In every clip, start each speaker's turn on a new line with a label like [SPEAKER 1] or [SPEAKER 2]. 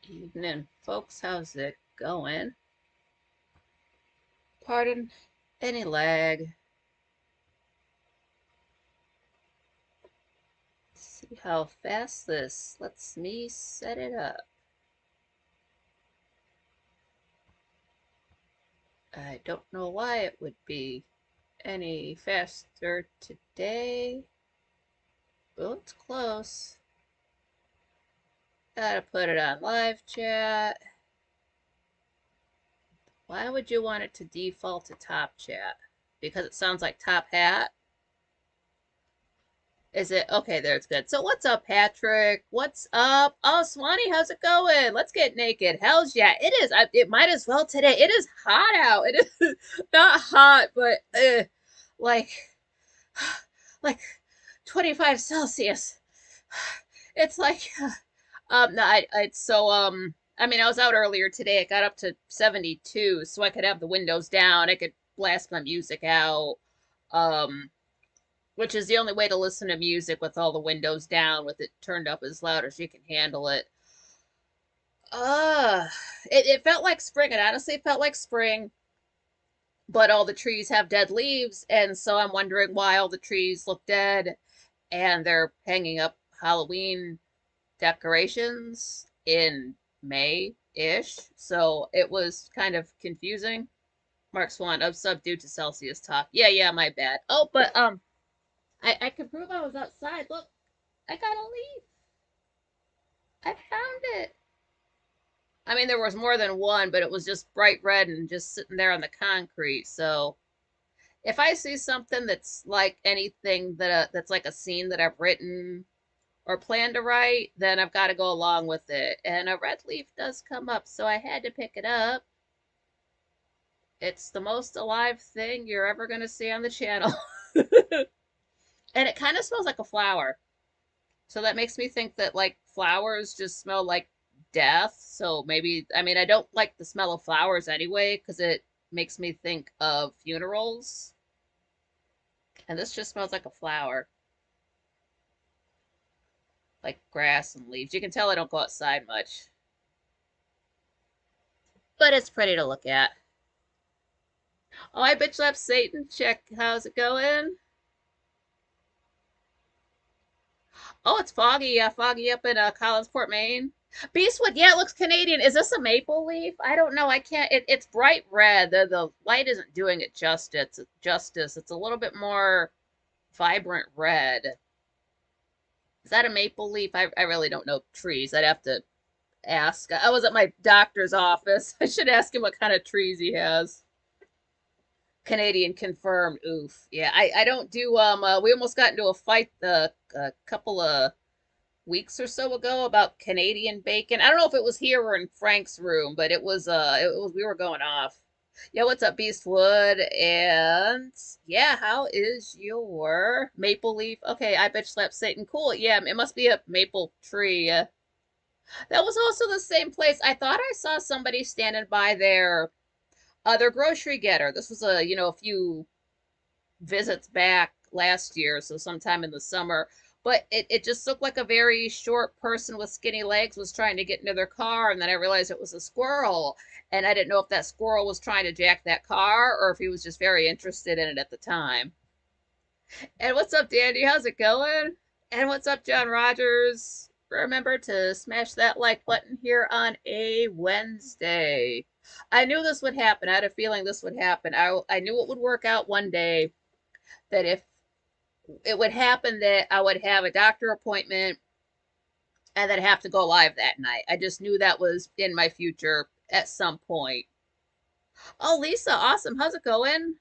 [SPEAKER 1] Evening, folks. How's it going? Pardon any lag. See how fast this lets me set it up. I don't know why it would be any faster today. Well, it's close. Gotta put it on live chat. Why would you want it to default to top chat? Because it sounds like top hat? Is it? Okay, there, it's good. So what's up, Patrick? What's up? Oh, Swanee, how's it going? Let's get naked. Hell's yeah, it is. It might as well today. It is hot out. It is not hot, but like, like 25 Celsius. It's like, no, it's so, I mean, I was out earlier today. It got up to 72, so I could have the windows down. I could blast my music out. Um, which is the only way to listen to music with all the windows down, with it turned up as loud as you can handle it. Uh, it felt like spring. It honestly felt like spring, but all the trees have dead leaves, and so I'm wondering why all the trees look dead and they're hanging up Halloween decorations in May-ish. So it was kind of confusing. Mark Swan of sub due to Celsius talk. Yeah, my bad. Oh, but I can prove I was outside. Look, I got a leaf. I found it. I mean, there was more than one, but it was just bright red and just sitting there on the concrete. So if I see something that's like anything that's like a scene that I've written or plan to write, then I've got to go along with it. And a red leaf does come up, so I had to pick it up. It's the most alive thing you're ever going to see on the channel. And it kind of smells like a flower. So that makes me think that like flowers just smell like death. So maybe, I mean, I don't like the smell of flowers anyway because it makes me think of funerals. And this just smells like a flower, like grass and leaves. You can tell I don't go outside much, but it's pretty to look at. Oh, I bitch left Satan. Check. How's it going? Oh, it's foggy. Yeah, foggy up in Collinsport, Maine. Beastwood, yeah, it looks Canadian. Is this a maple leaf? I don't know. I can't. It's bright red. The light isn't doing it justice. Justice. It's a little bit more vibrant red. Is that a maple leaf? I really don't know trees. I'd have to ask. I was at my doctor's office. I should ask him what kind of trees he has. Canadian confirmed. Oof. Yeah, I don't do we almost got into a fight a couple of weeks or so ago about Canadian bacon. I don't know if it was here or in Frank's room, but it was we were going off. Yeah, what's up, Beastwood? And yeah, how is your maple leaf? Okay, I bitch slap Satan. Cool. Yeah, it must be a maple tree. That was also the same place. I thought I saw somebody standing by their grocery getter. This was a few visits back last year, so sometime in the summer. But it just looked like a very short person with skinny legs was trying to get into their car, and then I realized it was a squirrel. And I didn't know if that squirrel was trying to jack that car or if he was just very interested in it at the time. And what's up, Dandy? How's it going? And what's up, John Rogers? Remember to smash that like button here on a Wednesday. I knew this would happen. I had a feeling this would happen. I knew it would work out one day, that if it would happen that I would have a doctor appointment and then have to go live that night. I just knew that was in my future at some point. Oh, Lisa, awesome. How's it going?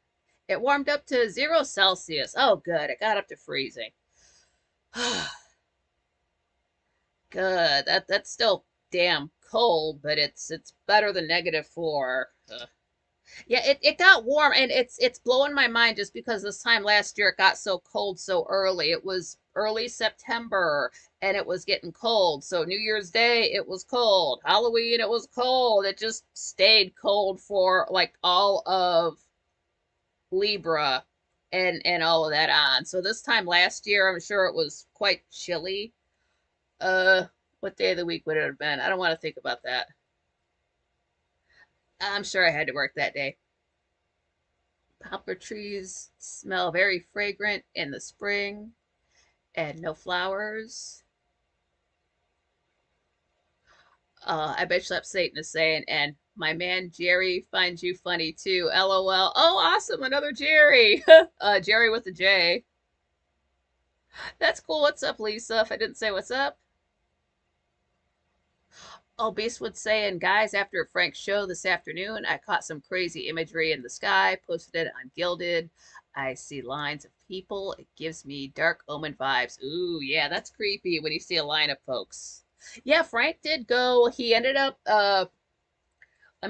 [SPEAKER 1] It warmed up to 0 Celsius. Oh, good. It got up to freezing. Good. That's still damn cold, but it's better than -4. Ugh. Yeah, it got warm, and it's blowing my mind just because this time last year it got so cold so early. It was early September and it was getting cold. So New Year's Day it was cold. Halloween it was cold. It just stayed cold for like all of Libra and all of that on. So this time last year I'm sure it was quite chilly. Uh What day of the week would it have been? I don't want to think about that. I'm sure I had to work that day. Poplar trees smell very fragrant in the spring and no flowers. I bet you Satan is saying, and my man Jerry finds you funny too. LOL. Oh, awesome. Another Jerry. Jerry with a J. That's cool. What's up, Lisa? If I didn't say what's up. Oh, Beastwood saying, guys, after Frank's show this afternoon, I caught some crazy imagery in the sky, posted it on Gilded. I see lines of people. It gives me dark omen vibes. Ooh, yeah, that's creepy when you see a line of folks. Yeah, Frank did go. He ended up, let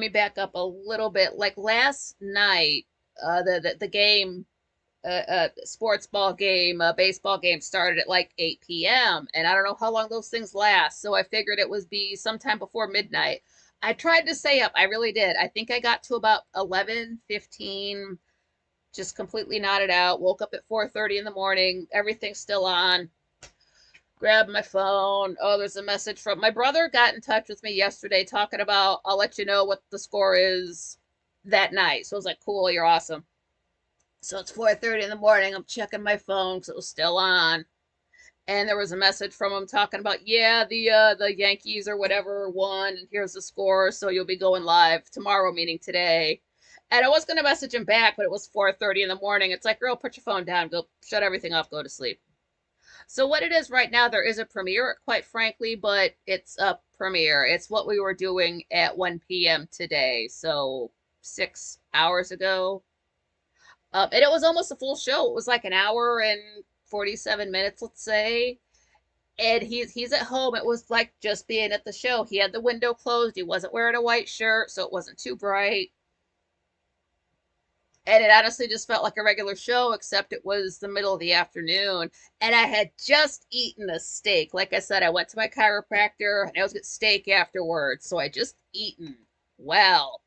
[SPEAKER 1] me back up a little bit. Like last night, the game sports ball game, baseball game started at like 8 p.m. And I don't know how long those things last. So I figured it would be sometime before midnight. I tried to stay up. I really did. I think I got to about 11:15, just completely nodded out. Woke up at 4:30 in the morning. Everything's still on. Grabbed my phone. Oh, there's a message from my brother. Got in touch with me yesterday talking about, I'll let you know what the score is that night. So I was like, cool, you're awesome. So it's 4:30 in the morning. I'm checking my phone because it was still on, and there was a message from him talking about, yeah, the Yankees or whatever won, and here's the score. So you'll be going live tomorrow, meaning today. And I was gonna message him back, but it was 4:30 in the morning. It's like, girl, put your phone down, go shut everything off, go to sleep. So what it is right now, there is a premiere, quite frankly, but it's a premiere. It's what we were doing at 1 p.m. today, so 6 hours ago. And it was almost a full show. It was like an hour and 47 minutes, let's say. And he's at home. It was like just being at the show. He had the window closed. He wasn't wearing a white shirt, so it wasn't too bright. And it honestly just felt like a regular show, except it was the middle of the afternoon. And I had just eaten a steak. Like I said, I went to my chiropractor and I was getting steak afterwards. So I just eaten well.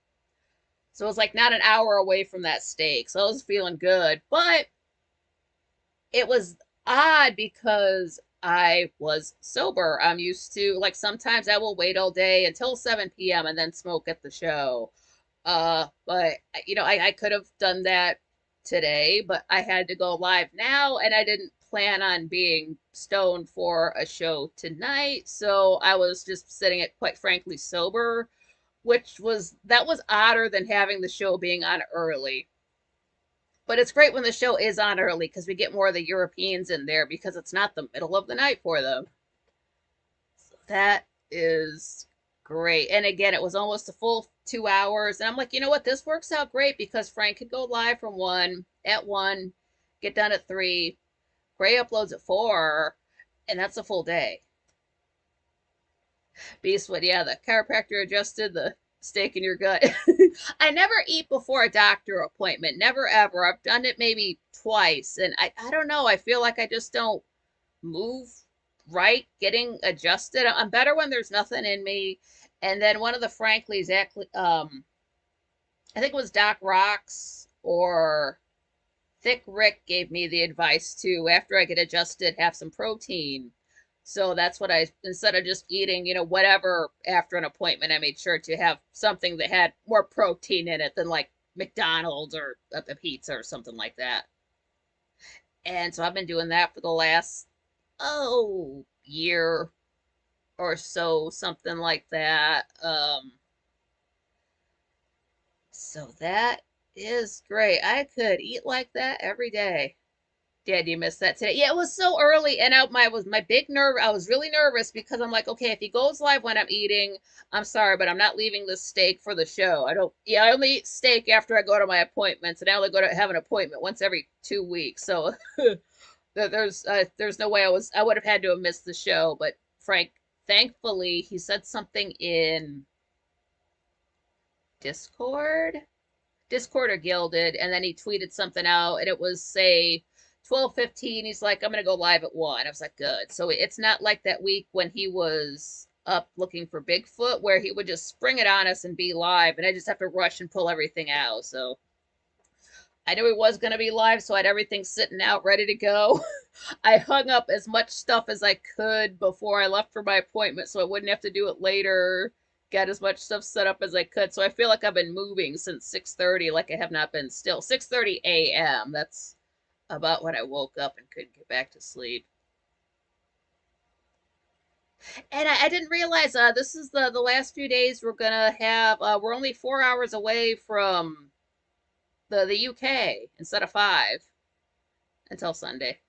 [SPEAKER 1] So it was like not an hour away from that steak. So I was feeling good. But it was odd because I was sober. I'm used to, like, sometimes I will wait all day until 7 p.m. and then smoke at the show. But I could have done that today, but I had to go live now, and I didn't plan on being stoned for a show tonight. So I was just sitting it, quite frankly, sober, which was that was odder than having the show being on early. But it's great when the show is on early because we get more of the Europeans in there because it's not the middle of the night for them. So that is great. And again, it was almost a full 2 hours. And I'm like, you know what? This works out great because Frank could go live from 1, get done at 3. Gray uploads at 4, and that's a full day. Beastwood, yeah, the chiropractor adjusted the steak in your gut. I never eat before a doctor appointment. Never ever. I've done it maybe twice. And I don't know. I feel like I just don't move right getting adjusted. I'm better when there's nothing in me. And then one of the Franklies, actually, I think it was Doc Rocks or Thick Rick gave me the advice to, after I get adjusted, have some protein. So that's what I, instead of just eating, whatever after an appointment, I made sure to have something that had more protein in it than like McDonald's or a pizza or something like that. And so I've been doing that for the last, year or so, something like that. So that is great. I could eat like that every day. Did you miss that today? Yeah, it was so early, and my big nerve. I was really nervous because I'm like, okay, if he goes live when I'm eating, I'm sorry, but I'm not leaving this steak for the show. I don't. Yeah, I only eat steak after I go to my appointments, and I only go to have an appointment once every 2 weeks. So there's no way I would have had to have missed the show. But Frank, thankfully, he said something in Discord. Discord or Gilded, and then he tweeted something out, and it was, say, 12:15. He's like, I'm gonna go live at 1. I was like, good. So it's not like that week when he was up looking for Bigfoot, where he would just spring it on us and be live, and I just have to rush and pull everything out. So I knew he was gonna be live, so I had everything sitting out ready to go. I hung up as much stuff as I could before I left for my appointment so I wouldn't have to do it later. Got as much stuff set up as I could. So I feel like I've been moving since 6:30, like I have not been still. 6:30 a.m. That's about when I woke up and couldn't get back to sleep. And I didn't realize this is the last few days we're gonna have we're only 4 hours away from the UK instead of five until Sunday.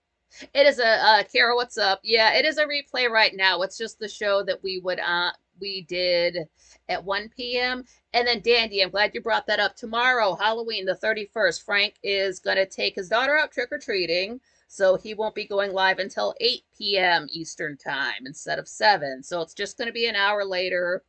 [SPEAKER 1] It is a Kara, what's up? Yeah, it is a replay right now. It's just the show that we did at 1 p.m. And then Dandy, I'm glad you brought that up. Tomorrow, Halloween, the 31st, Frank is gonna take his daughter out trick-or-treating. So he won't be going live until 8 p.m. Eastern time instead of 7. So it's just gonna be an hour later.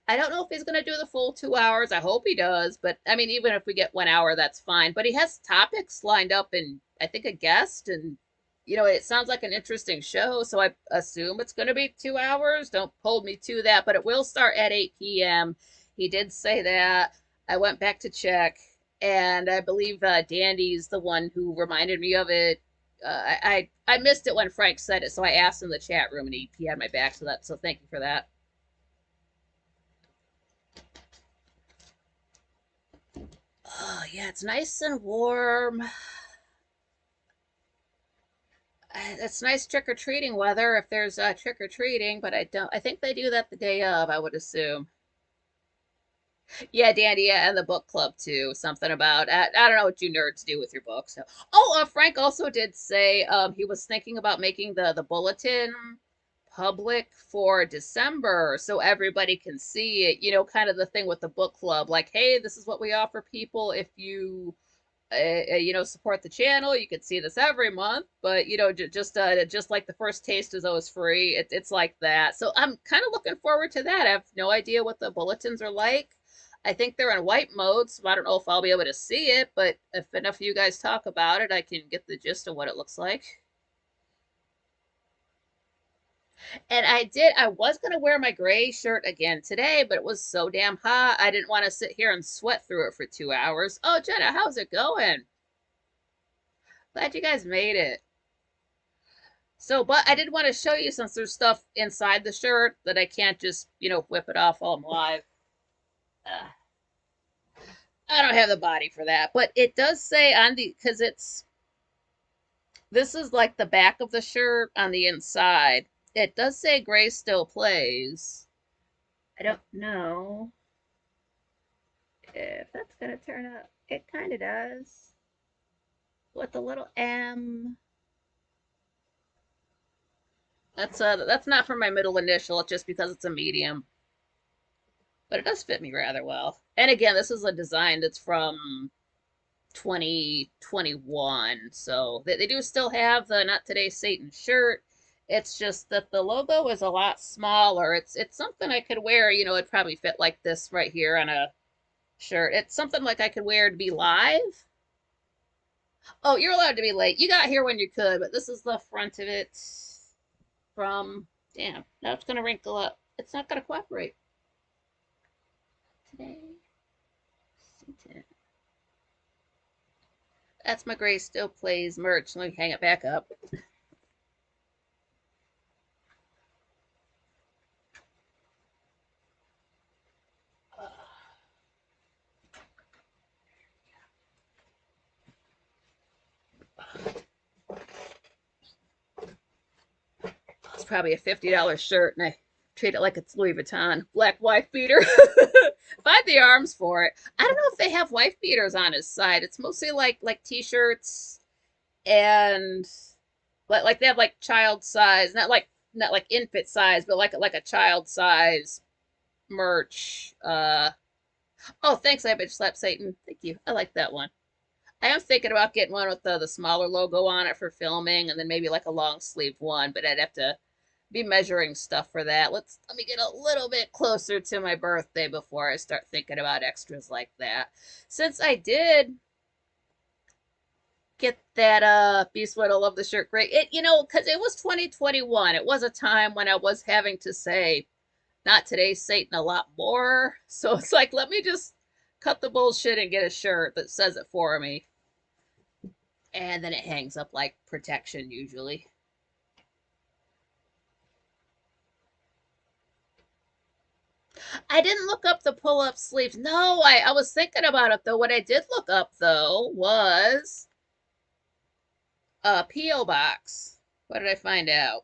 [SPEAKER 1] I don't know if he's gonna do the full 2 hours. I hope he does, but I mean, even if we get 1 hour, that's fine. But he has topics lined up and I think a guest and it sounds like an interesting show, so I assume it's going to be 2 hours. Don't hold me to that, but it will start at 8 p.m. He did say that. I went back to check, and I believe Dandy's the one who reminded me of it. I missed it when Frank said it, so I asked in the chat room, and he had my back, so thank you for that. Oh yeah, it's nice and warm. It's nice trick-or-treating weather if there's trick-or-treating, but I think they do that the day of, I would assume. Yeah, Dandy, yeah, and the book club too. Something about I don't know what you nerds do with your books. Oh, Frank also did say he was thinking about making the bulletin public for December so everybody can see it. Kind of the thing with the book club, like, hey, this is what we offer people if you support the channel. You could see this every month, but just like the first taste is always free. It's like that. So I'm kind of looking forward to that. I have no idea what the bulletins are like. I think they're in white mode, so I don't know if I'll be able to see it, but if enough of you guys talk about it, I can get the gist of what it looks like. And I was going to wear my gray shirt again today, but it was so damn hot. I didn't want to sit here and sweat through it for 2 hours. Oh, Jenna, how's it going? Glad you guys made it. So, but I did want to show you since there's stuff inside the shirt that I can't just, whip it off while I'm live. I don't have the body for that, but it does say on because this is like the back of the shirt on the inside. It does say Gray still plays. I don't know if that's gonna turn up. It kind of does. With the little M. That's not for my middle initial. It's just because it's a medium. But it does fit me rather well. And again, this is a design that's from 2021. So they do still have the Not Today Satan shirt. It's just that the logo is a lot smaller. It's something I could wear, it'd probably fit like this right here on a shirt. It's something like I could wear to be live. Oh, you're allowed to be late. You got here when you could, but this is the front of it from, damn, now it's going to wrinkle up. It's not going to cooperate. Today, Satan. That's my Gray Still Plays merch. Let me hang it back up. It's probably a $50 shirt, and I treat it like it's Louis Vuitton. Black wife beater. If I had the arms for it. I don't know if they have wife beaters on his side. It's mostly like t-shirts and like they have like child size, not like infant size, but like a child size merch. Oh, thanks, I bitch slap Satan. Thank you. I like that one. I am thinking about getting one with the smaller logo on it for filming, and then maybe like a long sleeve one, but I'd have to be measuring stuff for that. Let me get a little bit closer to my birthday before I start thinking about extras like that. Since I did get that Beastwood, I love the shirt, great. Because it was 2021. It was a time when I was having to say Not Today Satan a lot more. So it's like, let me just cut the bullshit and get a shirt that says it for me. And then it hangs up like protection usually. I didn't look up the pull-up sleeves. No, I was thinking about it though. What I did look up though was a P.O. box. What did I find out?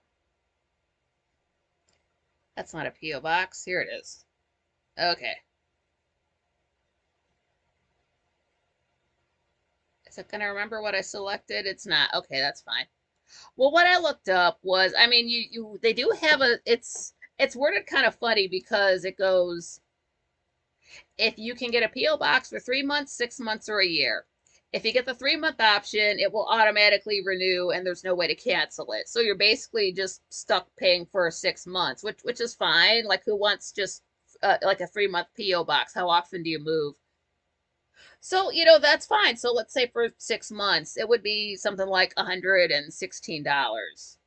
[SPEAKER 1] That's not a P.O. box. Here it is. Okay. Is it gonna remember what I selected? It's not. Okay, that's fine. Well, what I looked up was, I mean, they do have it's worded kind of funny because it goes, if you can get a P.O. box for 3 months, 6 months, or a year. If you get the 3 month option, it will automatically renew and there's no way to cancel it. So you're basically just stuck paying for 6 months, which is fine. Like who wants just like a 3 month P.O. box? How often do you move? So, that's fine. So let's say for 6 months, it would be something like $116.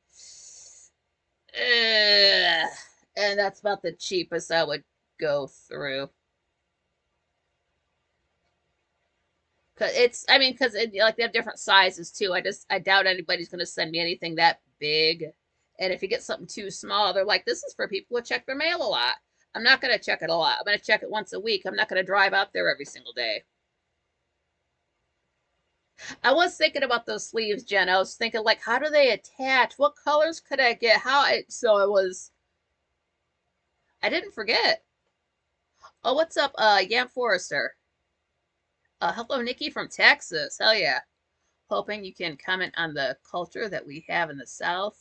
[SPEAKER 1] Uh, and that's about the cheapest I would go through. Cause I mean, like they have different sizes too. I doubt anybody's gonna send me anything that big. And if you get something too small, they're like, this is for people who check their mail a lot. I'm not gonna check it a lot. I'm gonna check it once a week. I'm not gonna drive out there every single day. I was thinking about those sleeves, Jen. I was thinking like, how do they attach? What colors could I get? So it was. I didn't forget. Oh, what's up, Yam Forrester? Hello, Nikki from Texas. Hell yeah. Hoping you can comment on the culture that we have in the South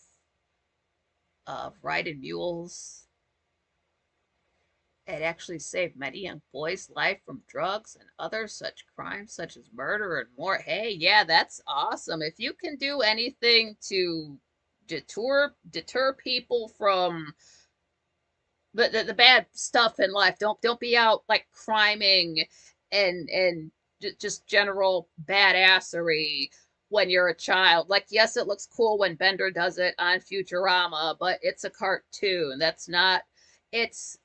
[SPEAKER 1] of riding mules. It actually saved many young boys' life from drugs and other such crimes, such as murder and more. Hey, yeah, that's awesome. If you can do anything to deter people from the bad stuff in life, don't be out like criming and just general badassery when you're a child. Like, yes, it looks cool when Bender does it on Futurama, but it's a cartoon. That's not. It's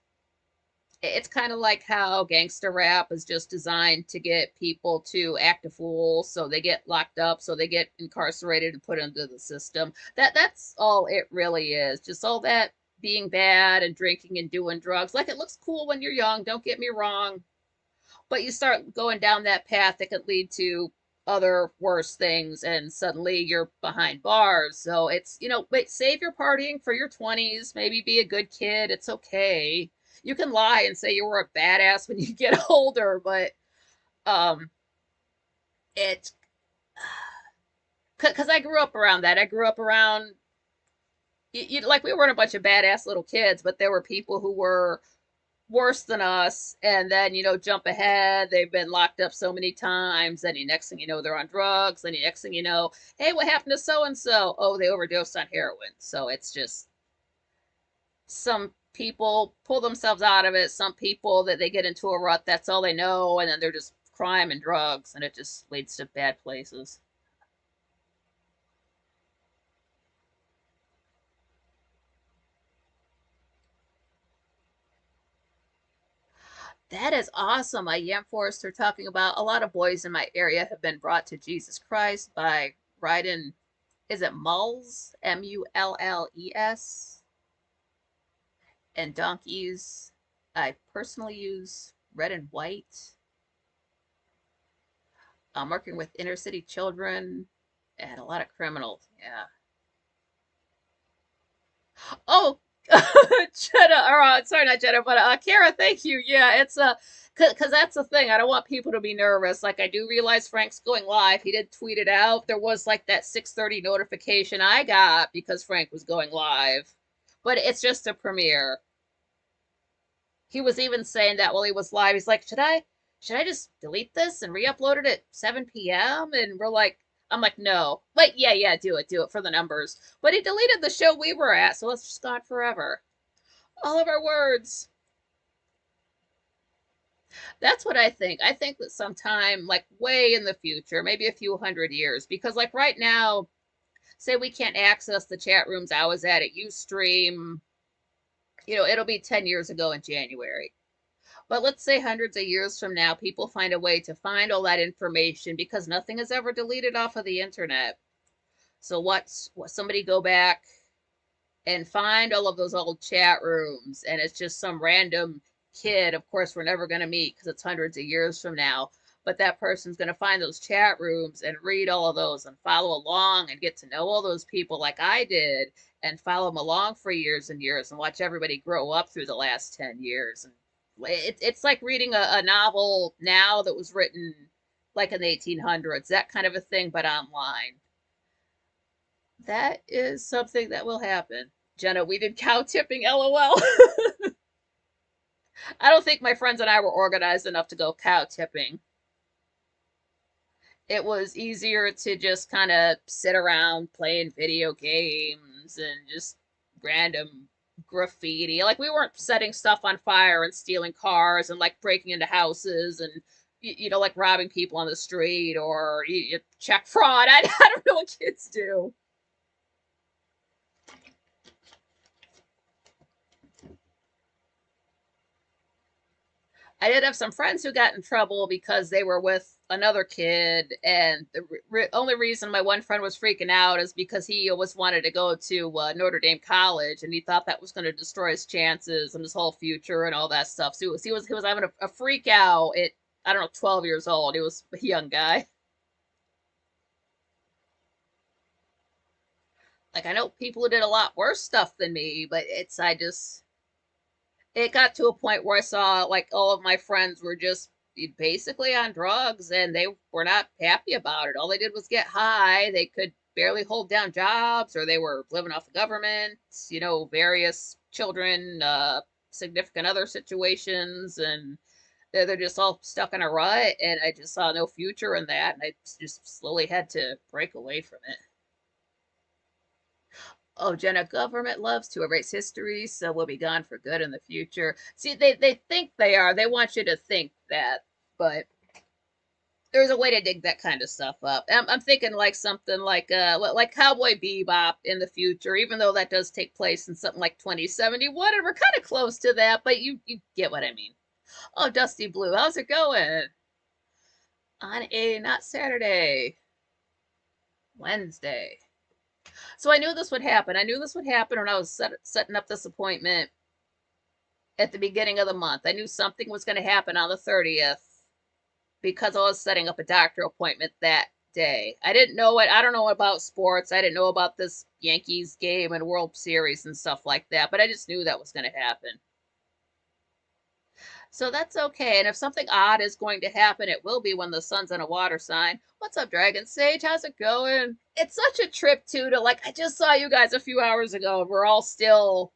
[SPEAKER 1] it's kind of like how gangster rap is just designed to get people to act a fool, so they get locked up, so they get incarcerated and put into the system. That's all it really is. Just all that being bad and drinking and doing drugs. Like it looks cool when you're young, don't get me wrong, but you start going down that path that could lead to other worse things and suddenly you're behind bars. So it's, wait, save your partying for your 20s, maybe be a good kid, it's okay. You can lie and say you were a badass when you get older, but um it because I grew up around that. I grew up around like we weren't a bunch of badass little kids, but there were people who were worse than us, and then jump ahead, they've been locked up so many times, then the next thing you know they're on drugs, then the next thing you know, hey, what happened to so and so? Oh, they overdosed on heroin. So it's just some people pull themselves out of it, some people that they get into a rut, that's all they know, and then they're just crime and drugs, and it just leads to bad places. That is awesome. I am Forrester talking about a lot of boys in my area have been brought to Jesus Christ by riding, is it mulls? Mulles. And donkeys. I personally use red and white. I'm working with inner city children and a lot of criminals. Yeah. Oh, Jenna, or sorry, not Jenna, but Kara, thank you. Yeah, it's because that's the thing. I don't want people to be nervous. Like I do realize Frank's going live. He did tweet it out. There was like that 6:30 notification I got because Frank was going live, but it's just a premiere. He was even saying that while he was live. He's like, should I just delete this and re-upload it at 7 p.m.? And we're like, I'm like, no. But yeah, do it for the numbers. But he deleted the show we were at, so it's just gone forever. All of our words. That's what I think. I think that sometime, like way in the future, maybe a few hundred years, because like right now, say we can't access the chat rooms I was at Ustream, it'll be 10 years ago in January. But let's say hundreds of years from now, people find a way to find all that information because nothing is ever deleted off of the internet. So what somebody go back and find all of those old chat rooms and it's just some random kid, of course, we're never going to meet because it's hundreds of years from now. But that person's going to find those chat rooms and read all of those and follow along and get to know all those people like I did and follow them along for years and years and watch everybody grow up through the last 10 years. And it's like reading a novel now that was written like in the 1800s, that kind of a thing, but online. That is something that will happen. Jenna, we did cow tipping, LOL. I don't think my friends and I were organized enough to go cow tipping. It was easier to just kind of sit around playing video games and just random graffiti. Like we weren't setting stuff on fire and stealing cars and like breaking into houses and like robbing people on the street or check fraud. I don't know what kids do. I did have some friends who got in trouble because they were with another kid, and the only reason my one friend was freaking out is because he always wanted to go to Notre Dame College, and he thought that was going to destroy his chances and his whole future and all that stuff. So he was having a freak out at, I don't know, 12 years old. He was a young guy. Like I know people who did a lot worse stuff than me, but it got to a point where I saw like all of my friends were just basically on drugs and they were not happy about it. All they did was get high. They could barely hold down jobs or they were living off the government, various children, significant other situations. And they're just all stuck in a rut. And I just saw no future in that. And I just slowly had to break away from it. Oh, Jenna, government loves to erase history, so we'll be gone for good in the future. See, they think they are. They want you to think that, but there's a way to dig that kind of stuff up. I'm thinking like something like Cowboy Bebop in the future, even though that does take place in something like 2071, and we're kind of close to that, but you get what I mean. Oh, Dusty Blue, how's it going? On a not Saturday, Wednesday. So I knew this would happen. I knew this would happen when I was setting up this appointment at the beginning of the month. I knew something was going to happen on the 30th because I was setting up a doctor appointment that day. I didn't know it. I don't know about sports. I didn't know about this Yankees game and World Series and stuff like that, but I just knew that was going to happen. So that's okay. And if something odd is going to happen, it will be when the sun's in a water sign. What's up, Dragon Sage? How's it going? It's such a trip, too, to like, I just saw you guys a few hours ago. We're all still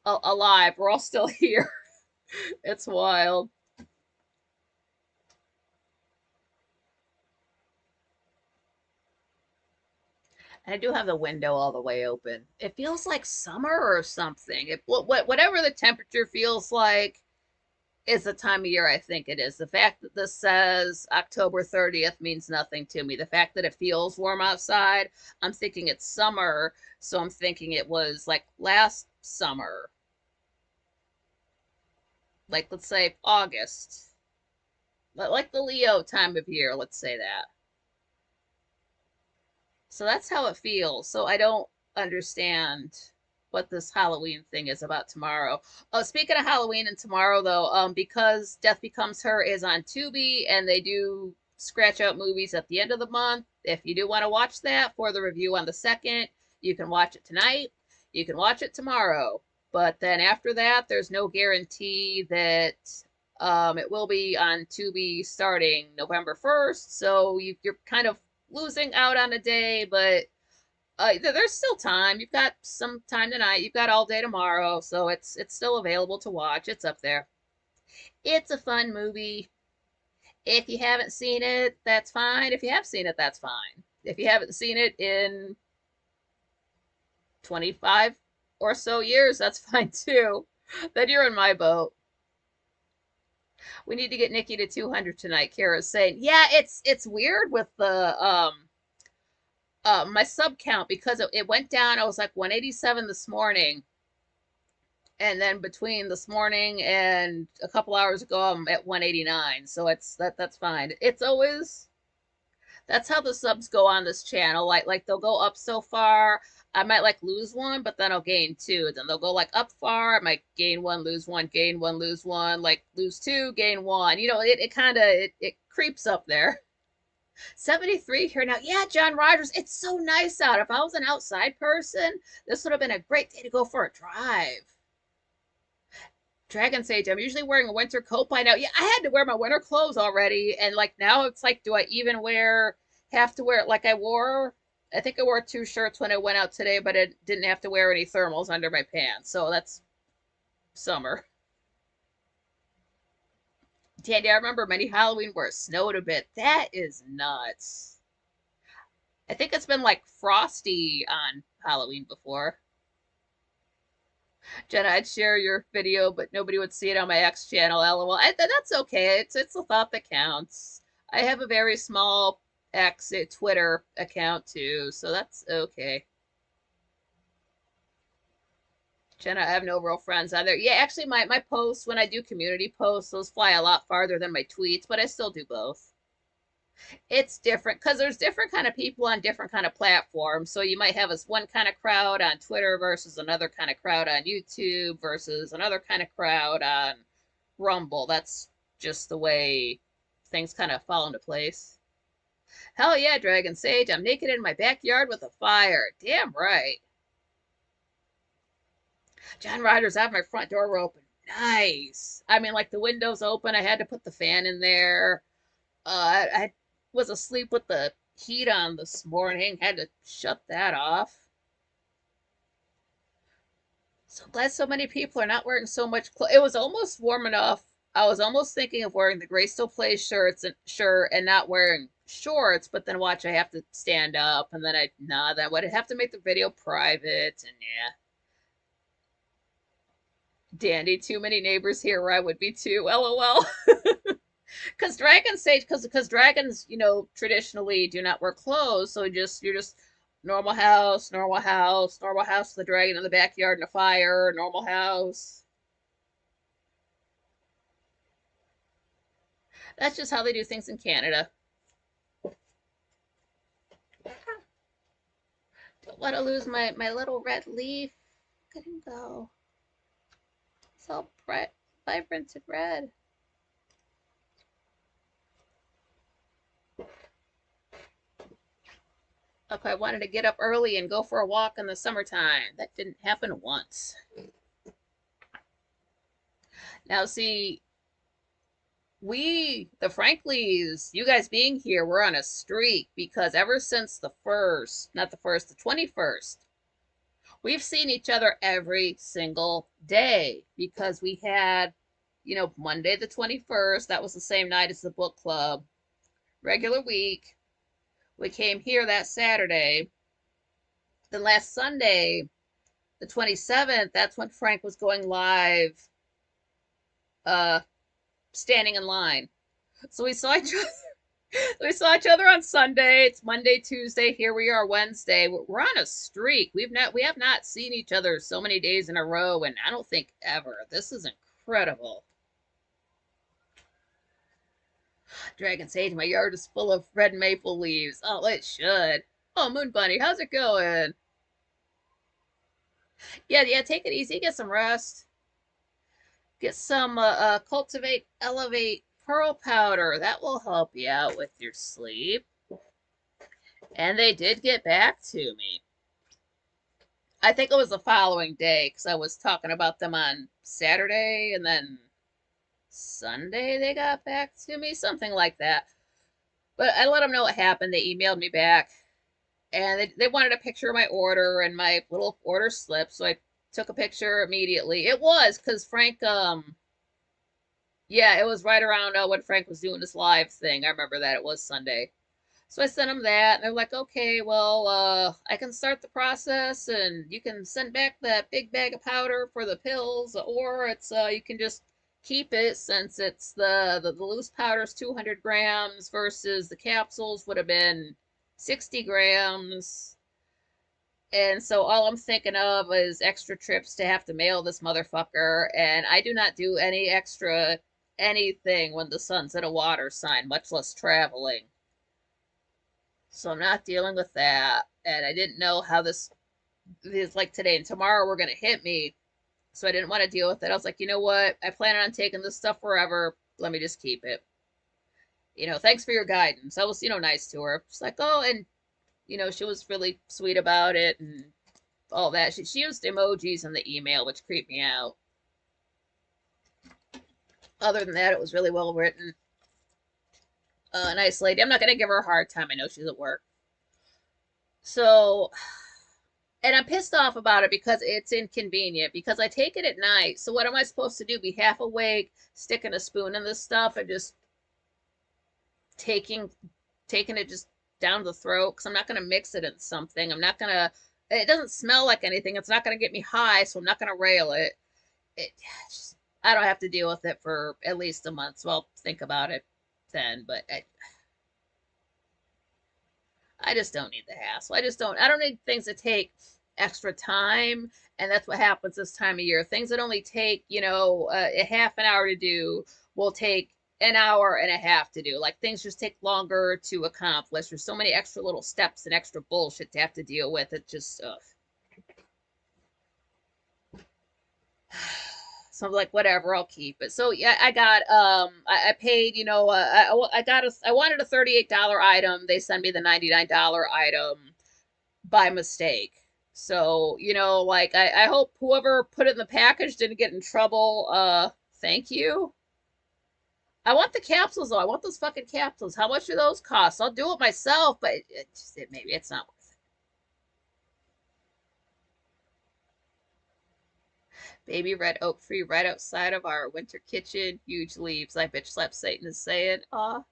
[SPEAKER 1] alive. We're all still here. It's wild. I do have the window all the way open. It feels like summer or something. Whatever the temperature feels like, is the time of year I think it is. The fact that this says October 30th means nothing to me. The fact that it feels warm outside, I'm thinking it's summer, so I'm thinking it was like last summer. Like, let's say August. Like the Leo time of year, let's say that. So that's how it feels. So I don't understand what this Halloween thing is about tomorrow. Oh, speaking of Halloween and tomorrow though, because Death Becomes Her is on Tubi and they do scratch out movies at the end of the month. If you do want to watch that for the review on the 2nd, you can watch it tonight. You can watch it tomorrow. But then after that, there's no guarantee that it will be on Tubi starting November 1st. So you're kind of losing out on a day, but there's still time. You've got some time tonight. You've got all day tomorrow, so it's still available to watch. It's up there. It's a fun movie. If you haven't seen it, that's fine. If you have seen it, that's fine. If you haven't seen it in 25 or so years, that's fine too. Then you're in my boat. We need to get Nikki to 200 tonight, Kara's saying. Yeah, it's weird with the my sub count because it went down. I was like 187 this morning. And then between this morning and a couple hours ago, I'm at 189. So that's fine. It's always That's how the subs go on this channel. Like they'll go up so far, I might like lose one, but then I'll gain two. Then they'll go like up far, I might gain one, lose one, gain one, lose one, like lose two, gain one. You know, it kind of it creeps up there. 73 here now. Yeah, John Rogers, it's so nice out. If I was an outside person, this would have been a great day to go for a drive. Dragon Sage, I'm usually wearing a winter coat by now. Yeah, I had to wear my winter clothes already. And like now it's like, do I even have to wear it like I think I wore two shirts when I went out today, but I didn't have to wear any thermals under my pants. So that's summer. Dandy, I remember many Halloween where it snowed a bit. That is nuts. I think it's been like frosty on Halloween before. Jenna, I'd share your video, but nobody would see it on my X channel. LOL. That's okay. It's a thought that counts. I have a very small X Twitter account too, so that's okay. Jenna, I have no real friends on there. Yeah, actually, my posts when I do community posts, those fly a lot farther than my tweets, but I still do both. It's different because there's different kind of people on different kind of platforms. So you might have this one kind of crowd on Twitter versus another kind of crowd on YouTube versus another kind of crowd on Rumble. That's just the way things kind of fall into place. Hell yeah, Dragon Sage. I'm naked in my backyard with a fire. Damn right. John Rogers, I have my front door open. Nice. I mean, like the window's open. I had to put the fan in there. I was asleep with the heat on this morning. Had to shut that off. So glad so many people are not wearing so much clothes. It was almost warm enough. I was almost thinking of wearing the Gray Still Plays shirt and not wearing shorts, but then watch, I have to stand up, and then that would have to make the video private, and yeah. Dandy, too many neighbors here where I would be too. LOL. Because dragons say because dragons, traditionally do not wear clothes, so you're just normal house, normal house, normal house with a dragon in the backyard and a fire, normal house. That's just how they do things in Canada. Don't want to lose my little red leaf. Look at him go. It's all bright, vibrant and red. Okay, I wanted to get up early and go for a walk in the summertime. That didn't happen once. Now, see, the Franklies, you guys being here, we're on a streak because ever since the 21st, we've seen each other every single day because we had, Monday the 21st, that was the same night as the book club, regular week. We came here that Saturday. Then last Sunday, the 27th, that's when Frank was going live, standing in line. So we saw each other on Sunday. It's Monday, Tuesday. Here we are Wednesday. We're on a streak. We have not seen each other so many days in a row, and I don't think ever. This is incredible. Dragon Sage, my yard is full of red maple leaves. Oh, it should. Oh, Moon Bunny, how's it going? Yeah, take it easy. Get some rest. Get some Cultivate Elevate pearl powder. That will help you out with your sleep. And they did get back to me. I think it was the following day because I was talking about them on Saturday, and then Sunday they got back to me, something like that. But I let them know what happened. They emailed me back, and they wanted a picture of my order and my little order slip, so I took a picture immediately. It was because Frank, yeah, it was right around when Frank was doing his live thing. I remember that. It was Sunday. So I sent them that, and they're like, okay, well, I can start the process, and you can send back that big bag of powder for the pills, or it's you can just keep it since it's the loose powder is 200 grams versus the capsules would have been 60 grams. And so all I'm thinking of is extra trips to have to mail this motherfucker, and I do not do any extra anything when the sun's at a water sign, much less traveling. So I'm not dealing with that. And I didn't know how this is like today and tomorrow were going to hit me. So I didn't want to deal with it. I was like, you know what? I plan on taking this stuff forever. Let me just keep it. Thanks for your guidance. I was, nice to her. She's like, oh, and, she was really sweet about it and all that. She used emojis in the email, which creeped me out. Other than that, it was really well written. Nice lady. I'm not going to give her a hard time. I know she's at work. So, and I'm pissed off about it because it's inconvenient because I take it at night. So what am I supposed to do? Be half awake, sticking a spoon in this stuff and just taking taking it just down the throat because I'm not going to mix it in something. I'm not going to, it doesn't smell like anything. It's not going to get me high, so I'm not going to rail it. It just, I don't have to deal with it for at least a month, so I'll think about it then. But I just don't need the hassle. I don't need things that take extra time. And that's what happens this time of year. Things that only take, a half an hour to do will take an hour and a half to do. Like things just take longer to accomplish. There's so many extra little steps and extra bullshit to have to deal with. It just, so I'm like, whatever, I'll keep it. So yeah, I got I paid, I wanted a $38 item. They sent me the $99 item by mistake. So, like I hope whoever put it in the package didn't get in trouble. Thank you. I want the capsules though. I want those fucking capsules. How much do those cost? I'll do it myself, but maybe it's not worth it. Baby red oak tree right outside of our winter kitchen. Huge leaves. I bitch slap Satan is saying, aw.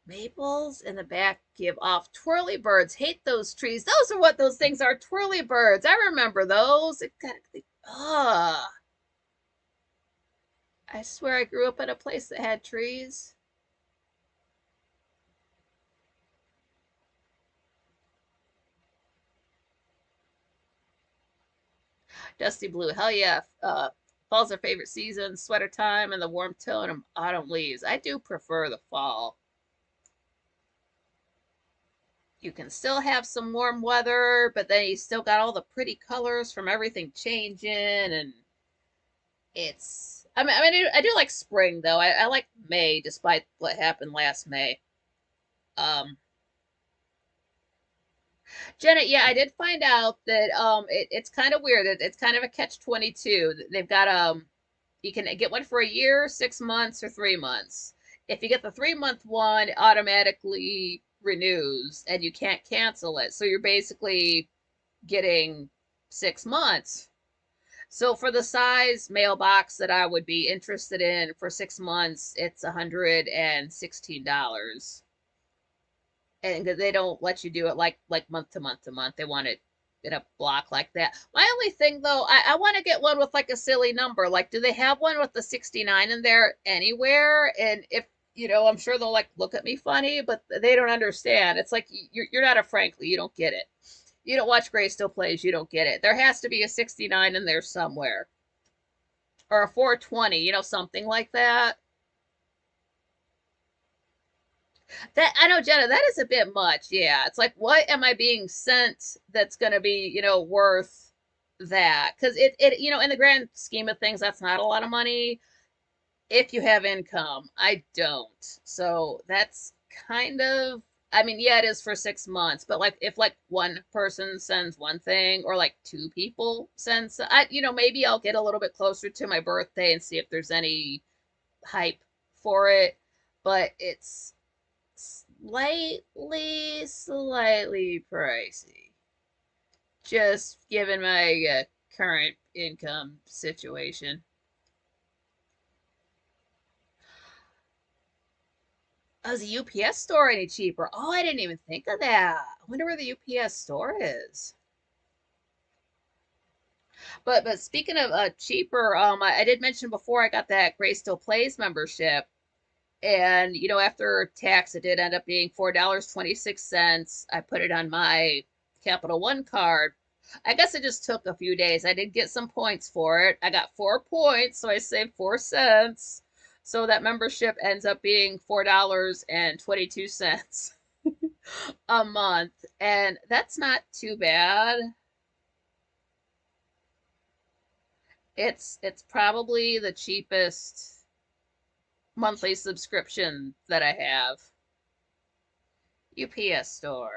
[SPEAKER 1] Maples in the back give off twirly birds. Hate those trees. Those are what those things are. Twirly birds. I remember those. Ugh. I swear I grew up in a place that had trees. Dusty blue. Hell yeah. Fall's our favorite season. Sweater time and the warm tone of autumn leaves. I do prefer the fall. You can still have some warm weather, but then you still got all the pretty colors from everything changing, and it's. I do like spring though. I like May, despite what happened last May. Um, Jenna, yeah, I did find out that it's kind of weird. It's kind of a catch-22. They've got you can get one for a year, 6 months, or 3 months. If you get the 3 month one, it automatically renews and you can't cancel it. So you're basically getting 6 months. So for the size mailbox that I would be interested in for 6 months, it's $116. And they don't let you do it like month to month to month. They want it in a block like that. My only thing though, I want to get one with like a silly number. Like, do they have one with the 69 in there anywhere? And if I'm sure they'll like look at me funny, but they don't understand. It's like you're not a Frankly, you don't get it. You don't watch Gray Still Plays, you don't get it. There has to be a 69 in there somewhere. Or a 420, something like that. That I know, Jenna, that is a bit much. Yeah. It's like, what am I being sent that's gonna be, worth that? Because in the grand scheme of things, that's not a lot of money if you have income. I don't. So that's kind of, I mean, yeah, it is for 6 months, but like if like one person sends one thing or like two people sends, maybe I'll get a little bit closer to my birthday and see if there's any hype for it. But it's slightly pricey, just given my current income situation. Oh, is the UPS store any cheaper? Oh, I didn't even think of that. I wonder where the UPS store is. But speaking of cheaper, I did mention before I got that Gray Still Plays membership, and after tax, it did end up being $4.26. I put it on my Capital One card, I guess it just took a few days. I did get some points for it. I got 4 points, so I saved 4 cents. So that membership ends up being $4.22 a month. And that's not too bad. It's probably the cheapest monthly subscription that I have. UPS store.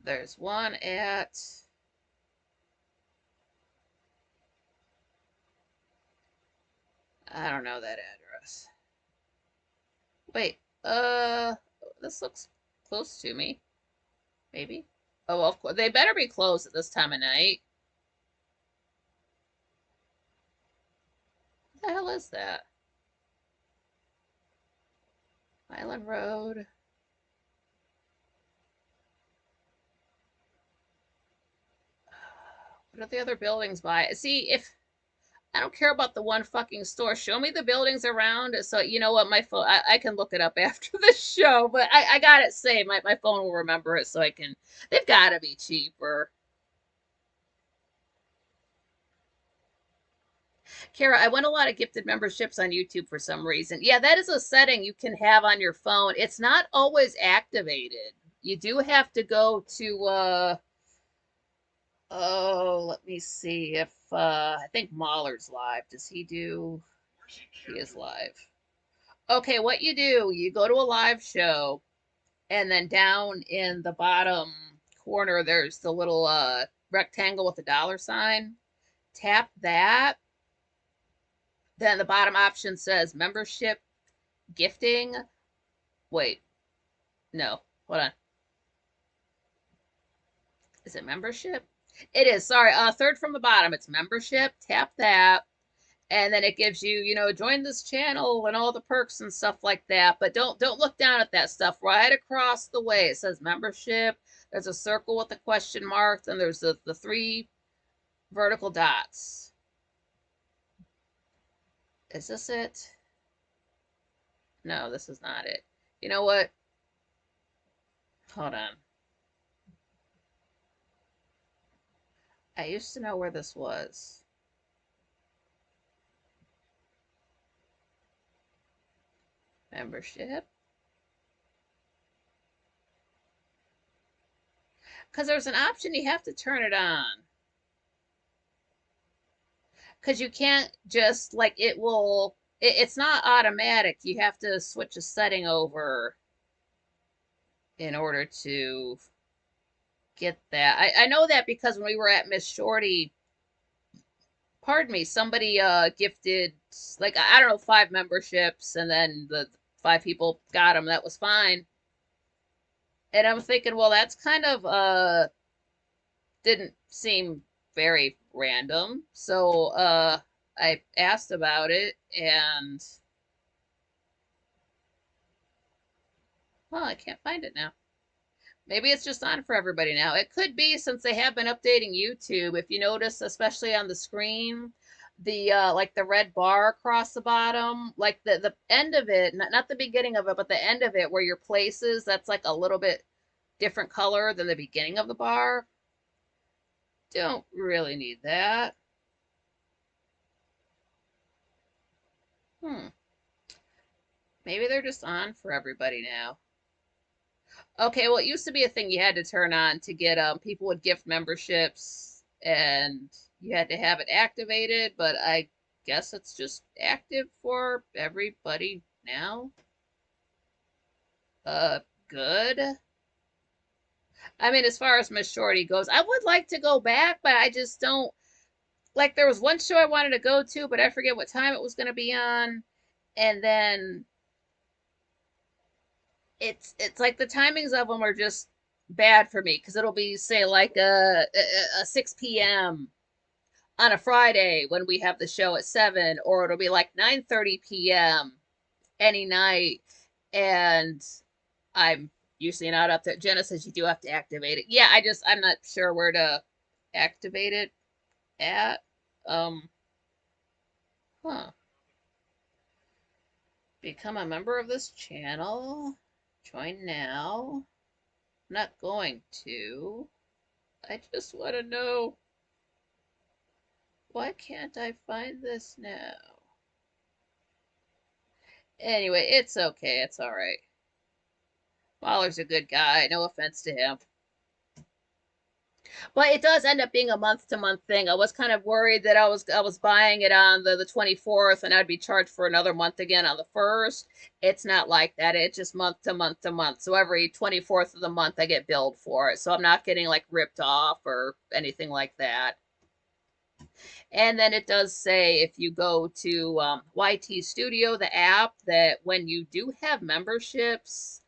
[SPEAKER 1] There's one at I don't know that address. Wait, this looks close to me. Maybe. Oh, well, of course. They better be closed at this time of night. What the hell is that? Island Road. What are the other buildings by? See, if I don't care about the one fucking store, show me the buildings around. So, you know what? My phone, I can look it up after the show, but I got it saved. My phone will remember it so I can. They've got to be cheaper. Kara, I won a lot of gifted memberships on YouTube for some reason. Yeah, that is a setting you can have on your phone. It's not always activated. You do have to go to oh, let me see if I think Mahler's live. Does he do he is live. Okay, what you do, you go to a live show and then down in the bottom corner there's the little rectangle with the dollar sign. Tap that. Then the bottom option says membership gifting. Wait, no, hold on. Is it membership? It is. Sorry. Third from the bottom. It's membership. Tap that, and then it gives you, join this channel and all the perks and stuff like that. But don't look down at that stuff. Right across the way, it says membership. There's a circle with a question mark. Then there's the three vertical dots. Is this it? No, this is not it. You know what? Hold on. I used to know where this was. Membership. Because there's an option you have to turn it on. Because you can't just, like, it's not automatic. You have to switch a setting over in order to get that. I know that because when we were at Miss Shorty, pardon me, somebody gifted, like, I don't know, 5 memberships, and then the 5 people got them. That was fine. And I'm thinking, well, that's kind of didn't seem very random. So I asked about it, and well, I can't find it now. Maybe it's just on for everybody now. It could be, since they have been updating YouTube. If you notice, especially on the screen, the like the red bar across the bottom, like the end of it, not the beginning of it, but the end of it where your places, that's like a little bit different color than the beginning of the bar. Don't really need that. Hmm. Maybe they're just on for everybody now. Okay, well, it used to be a thing you had to turn on to get people would gift memberships, and you had to have it activated, but I guess it's just active for everybody now. Good. I mean, as far as Miss Shorty goes, I would like to go back, but I just don't like there was one show I wanted to go to, but I forget what time it was going to be on, and then it's like the timings of them are just bad for me because it'll be, say, like a 6 p.m. on a Friday when we have the show at 7, or it'll be like 9:30 p.m. any night, and I'm usually not up there. Jenna says you do have to activate it. Yeah, I'm not sure where to activate it at. Um, huh. Become a member of this channel. Join now. I'm not going to. I just want to know, why can't I find this now? Anyway, it's okay. It's all right. Waller's a good guy. No offense to him. But it does end up being a month to month thing. I was kind of worried that I was buying it on the 24th and I'd be charged for another month again on the 1st. It's not like that. It's just month to month to month. So every 24th of the month I get billed for it. So I'm not getting like ripped off or anything like that. And then it does say if you go to YT Studio, the app, that when you do have memberships,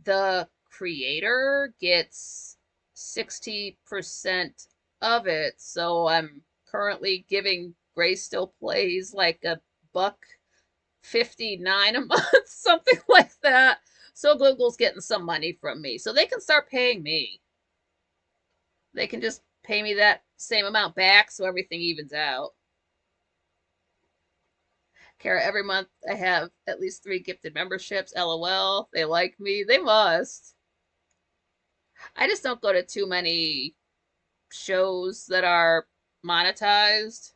[SPEAKER 1] the creator gets 60% of it. So I'm currently giving Grace Still Plays like a buck 59 a month, something like that. So Google's getting some money from me. So they can start paying me. They can just pay me that same amount back so everything evens out. Kara, every month I have at least 3 gifted memberships. LOL. They like me. They must. I just don't go to too many shows that are monetized.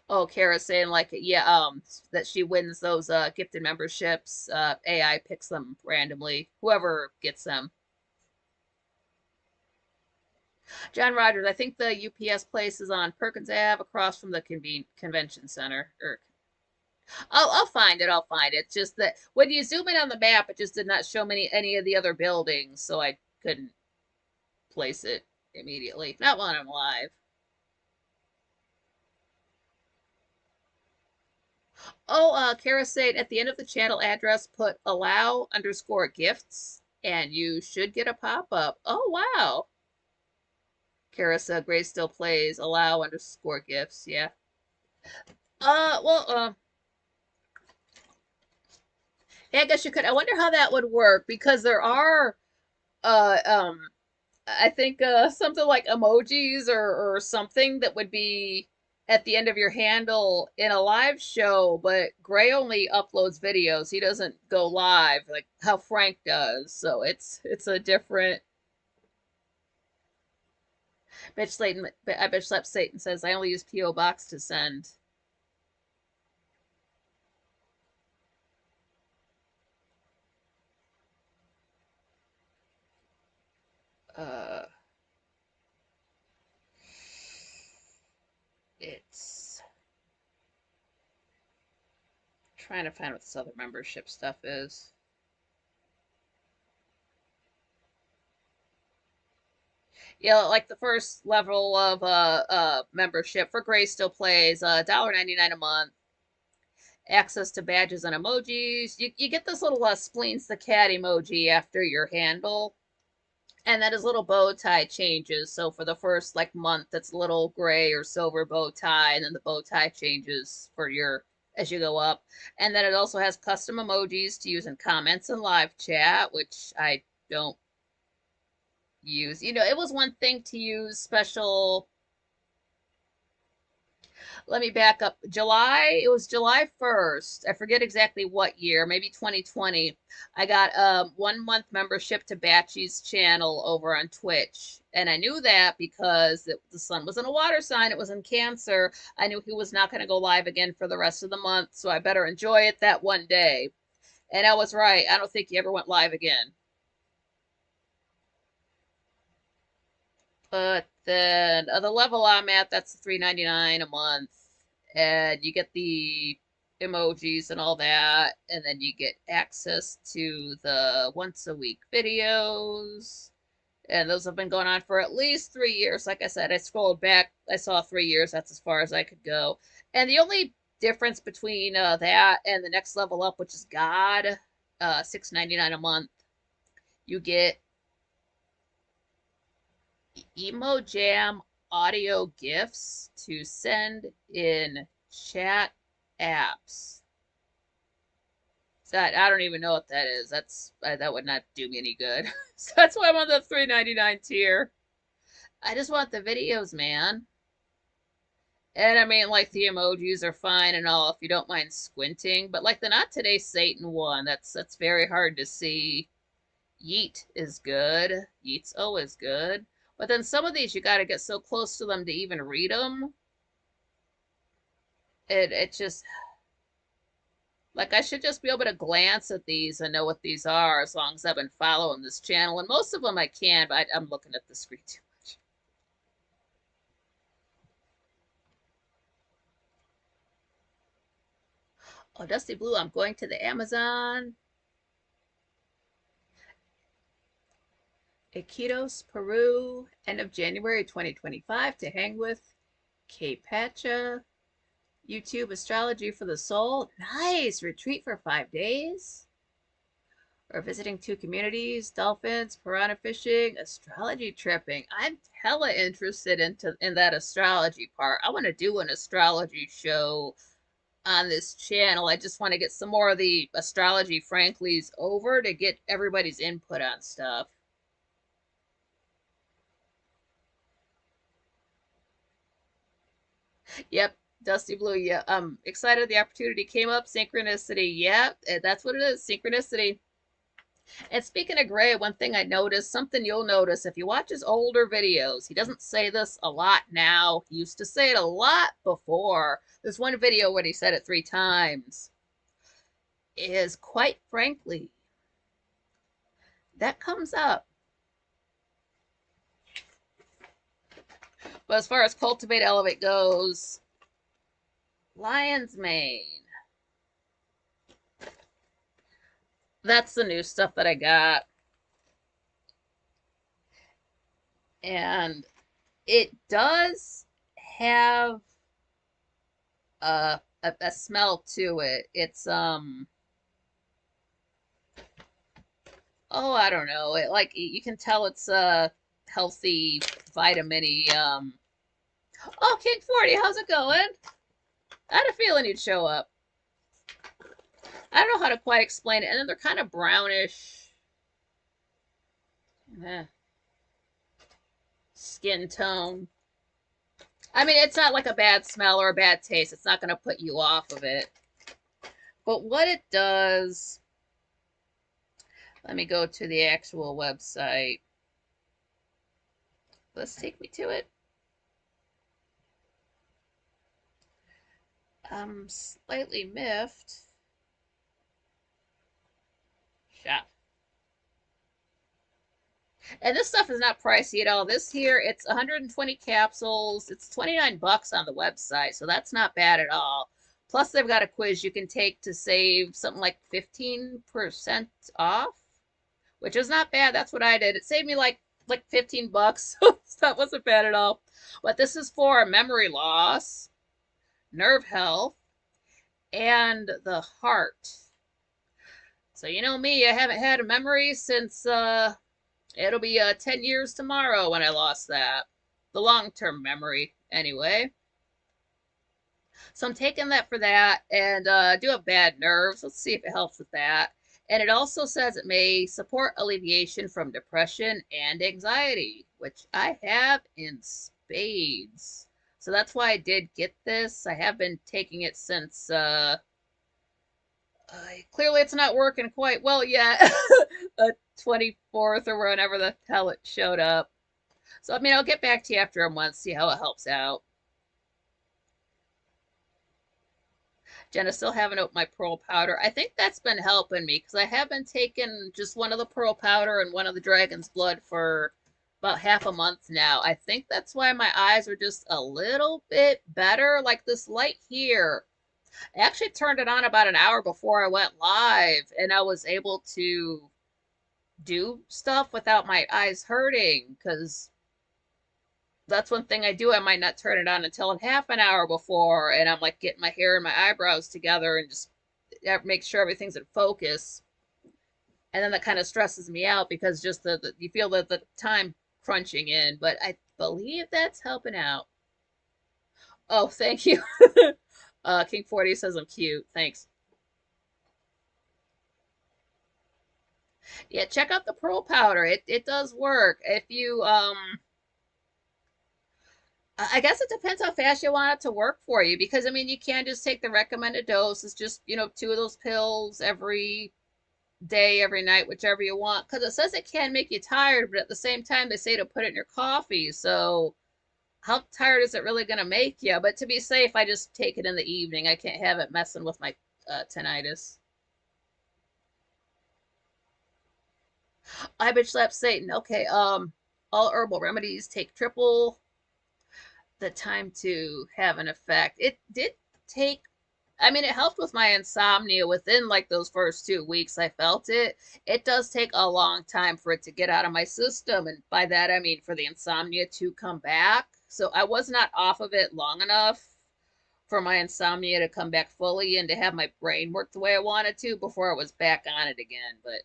[SPEAKER 1] Oh, Kara's saying like, yeah, that she wins those gifted memberships. AI picks them randomly. Whoever gets them. John Rogers, I think the UPS place is on Perkins Ave across from the convention center. I'll find it. I'll find it. Just that when you zoom in on the map, it just did not show any of the other buildings, so I couldn't place it immediately. Not when I'm live. Oh, Kara said at the end of the channel address, put allow_gifts, and you should get a pop-up. Oh, wow. Kara said Grace Still Plays, allow_gifts. Yeah. Well, yeah, I guess you could. I wonder how that would work because there are, uh, um, I think something like emojis or something that would be at the end of your handle in a live show, but Gray only uploads videos. He doesn't go live like how Frank does. So it's a different. Bitch Satan, I bitch slap Satan says I only use PO Box to send. Uh, it's trying to find what this other membership stuff is. Yeah, like the first level of membership for Gray Still Plays, $1.99 a month, access to badges and emojis. You get this little spleens the cat emoji after your handle, and then his little bow tie changes. So for the first like month, it's a little gray or silver bow tie, and then the bow tie changes for your as you go up. And then it also has custom emojis to use in comments and live chat, which I don't use. It was one thing to use special. Let me back up. It was July 1st. I forget exactly what year, maybe 2020. I got a 1 month membership to Batchy's channel over on Twitch. And I knew that because the sun was in a water sign. It was in Cancer. I knew he was not going to go live again for the rest of the month. So I better enjoy it that one day. And I was right. I don't think he ever went live again. But then the level I'm at, that's $3.99 a month. And you get the emojis and all that. And then you get access to the once a week videos. And those have been going on for at least 3 years. Like I said, I scrolled back. I saw 3 years. That's as far as I could go. And the only difference between that and the next level up, which is God, $6.99 a month, you get Emo Jam audio gifts to send in chat apps. I don't even know what that is. That would not do me any good. So that's why I'm on the $3.99 tier. I just want the videos, man. And I mean, like the emojis are fine and all if you don't mind squinting, but like the Not Today Satan one, that's very hard to see. Yeet is good. Yeet's always good. But then some of these you got to get so close to them to even read them. It just like I should just be able to glance at these and know what these are as long as I've been following this channel. And most of them I can, but I'm looking at the screen too much. Oh, Dusty Blue, I'm going to the Amazon. Iquitos, Peru, end of January 2025 to hang with Kate Pacha. YouTube Astrology for the Soul. Nice! Retreat for 5 days. Or visiting 2 communities, dolphins, piranha fishing, astrology tripping. I'm hella interested in that astrology part. I want to do an astrology show on this channel. I just want to get some more of the astrology Franklies over to get everybody's input on stuff. Yep, Dusty Blue. Yeah, I'm excited the opportunity came up. Synchronicity. Yeah, that's what it is. Synchronicity. And speaking of Gray, one thing I noticed, something you'll notice if you watch his older videos, he doesn't say this a lot now. He used to say it a lot before. There's one video where he said it 3 times. Is quite frankly, that comes up. But as far as Cultivate Elevate goes, Lion's Mane. That's the new stuff that I got. And it does have a smell to it. It's oh, I don't know. It like you can tell it's a healthy vitamin-y Oh, King 40, how's it going? I had a feeling you'd show up. I don't know how to quite explain it. And then they're kind of brownish. Skin tone. I mean, it's not like a bad smell or a bad taste. It's not going to put you off of it. But what it does, let me go to the actual website. Let's take me to it. I'm slightly miffed. Shop. And this stuff is not pricey at all. This here, it's 120 capsules. It's 29 bucks on the website, so that's not bad at all. Plus, they've got a quiz you can take to save something like 15% off, which is not bad. That's what I did. It saved me like 15 bucks. So that wasn't bad at all. But this is for memory loss, nerve health, and the heart. So you know me, I haven't had a memory since it'll be 10 years tomorrow when I lost that. The long-term memory, anyway. So I'm taking that for that, and I do have bad nerves. Let's see if it helps with that. And it also says it may support alleviation from depression and anxiety, which I have in spades. So that's why I did get this. I have been taking it since clearly it's not working quite well yet. The 24th or whenever the hell it showed up. So I mean, I'll get back to you after a month, see how it helps out. Jenna, still haven't opened my pearl powder. I think that's been helping me because I have been taking just one of the pearl powder and one of the dragon's blood for about half a month now. I think that's why my eyes are just a little bit better. Like this light here, I actually turned it on about an hour before I went live, and I was able to do stuff without my eyes hurting because that's one thing I do. I might not turn it on until half an hour before, and I'm like getting my hair and my eyebrows together and just make sure everything's in focus. And then that kind of stresses me out because just you feel the time crunching in, but I believe that's helping out. Oh, thank you. King 40 says I'm cute. Thanks. Yeah, check out the pearl powder. It does work. If you I guess it depends how fast you want it to work for you because I mean you can just take the recommended dose. It's just, two of those pills every day, every night, whichever you want. Because it says it can make you tired, but at the same time they say to put it in your coffee. So how tired is it really gonna make you? But to be safe, I just take it in the evening. I can't have it messing with my tinnitus. I bitch slap Satan. Okay, all herbal remedies take triple the time to have an effect. It did take, I mean, it helped with my insomnia within like those first 2 weeks. I felt it. It does take a long time for it to get out of my system. And by that, I mean for the insomnia to come back. So I was not off of it long enough for my insomnia to come back fully and to have my brain work the way I wanted to before I was back on it again. But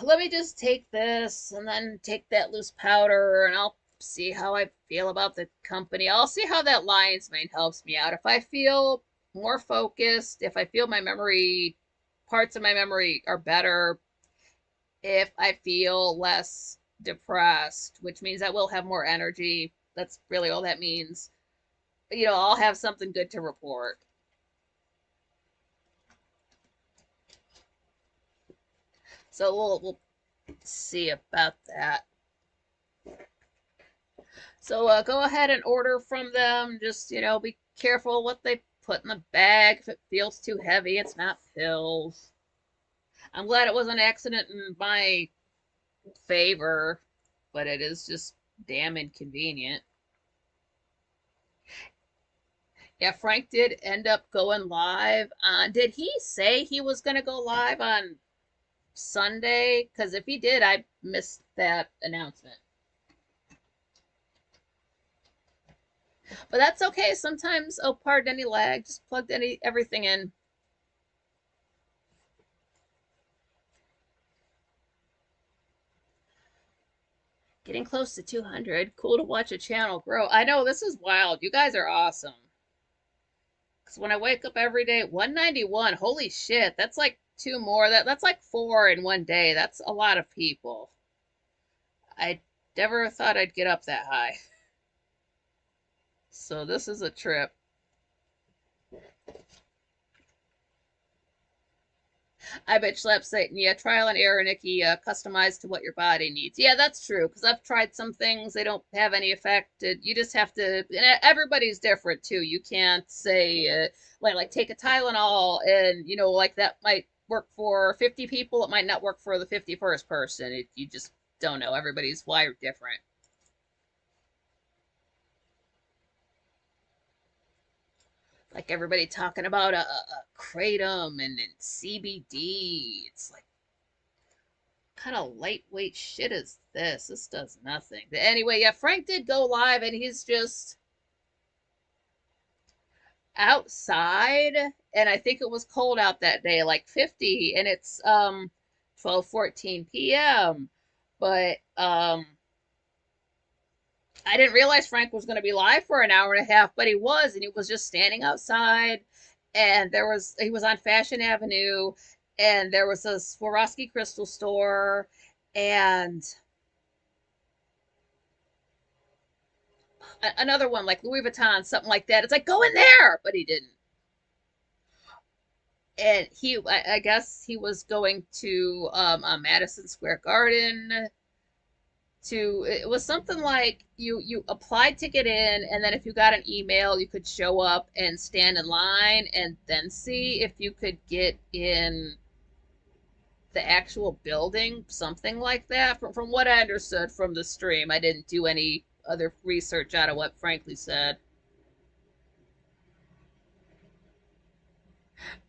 [SPEAKER 1] let me just take this and then take that loose powder and I'll see how I feel about the company. I'll see how that lion's mane helps me out. If I feel more focused, if I feel my memory, parts of my memory are better, if I feel less depressed, which means I will have more energy. That's really all that means. I'll have something good to report. So we'll see about that. So go ahead and order from them. Just, be careful what they put in the bag. If it feels too heavy, it's not pills. I'm glad it was an accident in my favor, but it is just damn inconvenient. Yeah, Frank did end up going live. Did he say he was going to go live on Sunday? Because if he did, I missed that announcement. But that's okay. Sometimes, oh, pardon any lag. Just plugged everything in. Getting close to 200. Cool to watch a channel grow. I know, this is wild. You guys are awesome. Because when I wake up every day, 191. Holy shit. That's like two more. That's like four in one day. That's a lot of people. I never thought I'd get up that high. So this is a trip. I bet slap Satan. Yeah, trial and error, Nikki. Customized to what your body needs. Yeah, that's true. Because I've tried some things, they don't have any effect. You just have to. And everybody's different too. You can't say like take a Tylenol and like that might work for 50 people. It might not work for the 51st person. You just don't know. Everybody's wired different. Like everybody talking about a kratom and CBD. It's like kind of lightweight shit is this? This does nothing. But anyway, yeah, Frank did go live and he's just outside and I think it was cold out that day, like 50, and it's 12:14 p.m. But I didn't realize Frank was going to be live for an hour and a half, but he was, and he was just standing outside and he was on Fashion Avenue and there was a Swarovski crystal store and another one like Louis Vuitton, something like that. It's like, go in there, but he didn't. And I guess he was going to Madison Square Garden. It was something like you applied to get in, and then if you got an email, you could show up and stand in line, and then see if you could get in the actual building, something like that. From what I understood from the stream, I didn't do any other research out of what Frankly said.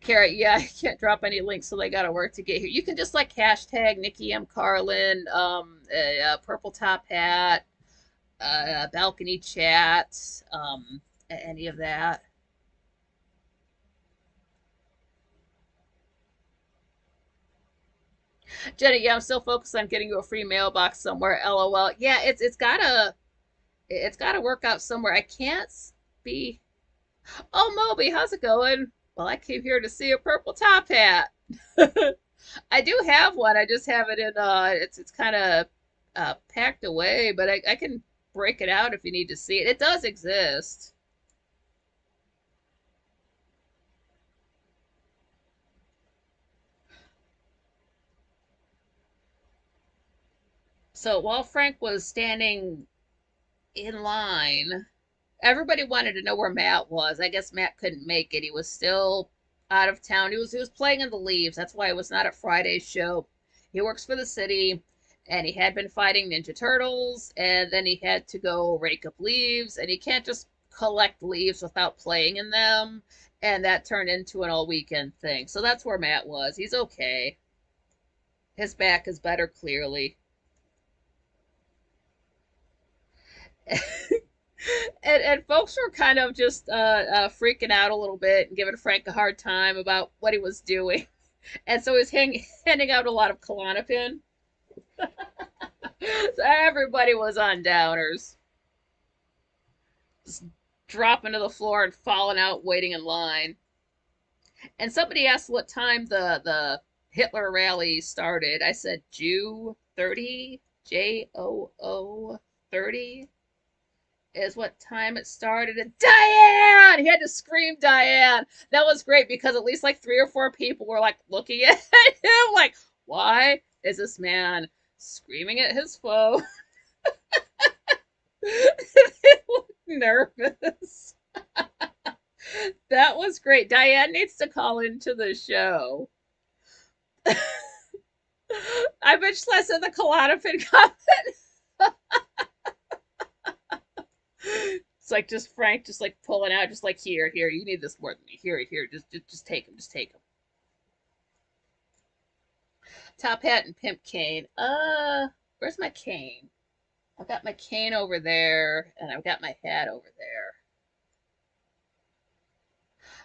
[SPEAKER 1] Carrot, yeah, I can't drop any links, so they gotta work to get here. You can just like hashtag Nikki M. Carlin, a purple top hat, balcony chat, any of that. Jenny, yeah, I'm still focused on getting you a free mailbox somewhere. LOL. Yeah, it's gotta work out somewhere. I can't be. Oh, Moby, how's it going? Well, I came here to see a purple top hat. I do have one. I just have it in it's kind of packed away, but I can break it out if you need to see it. It does exist. So while Frank was standing in line, everybody wanted to know where Matt was. I guess Matt couldn't make it. He was still out of town. He was playing in the leaves. That's why it was not at Friday's show. He works for the city, and he had been fighting Ninja Turtles, and then he had to go rake up leaves, and he can't just collect leaves without playing in them. And that turned into an all weekend thing. So that's where Matt was. He's okay. His back is better, clearly. And folks were kind of just freaking out a little bit and giving Frank a hard time about what he was doing. And so he's handing out a lot of Klonopin. So everybody was on downers, just dropping to the floor and falling out, waiting in line. And somebody asked what time the Hitler rally started. I said Jew 30, Joo 30 is what time it started. And Diane! He had to scream Diane. That was great because at least like 3 or 4 people were like looking at him like, why is this man screaming at his foe? They looked nervous. That was great. Diane needs to call into the show. I bet she's less in the Klonopin comment. It's like just Frank just like pulling out, just like here, you need this more than me. Here, just take him, just take him. Top hat and pimp cane. Where's my cane? I've got my cane over there, and I've got my hat over there.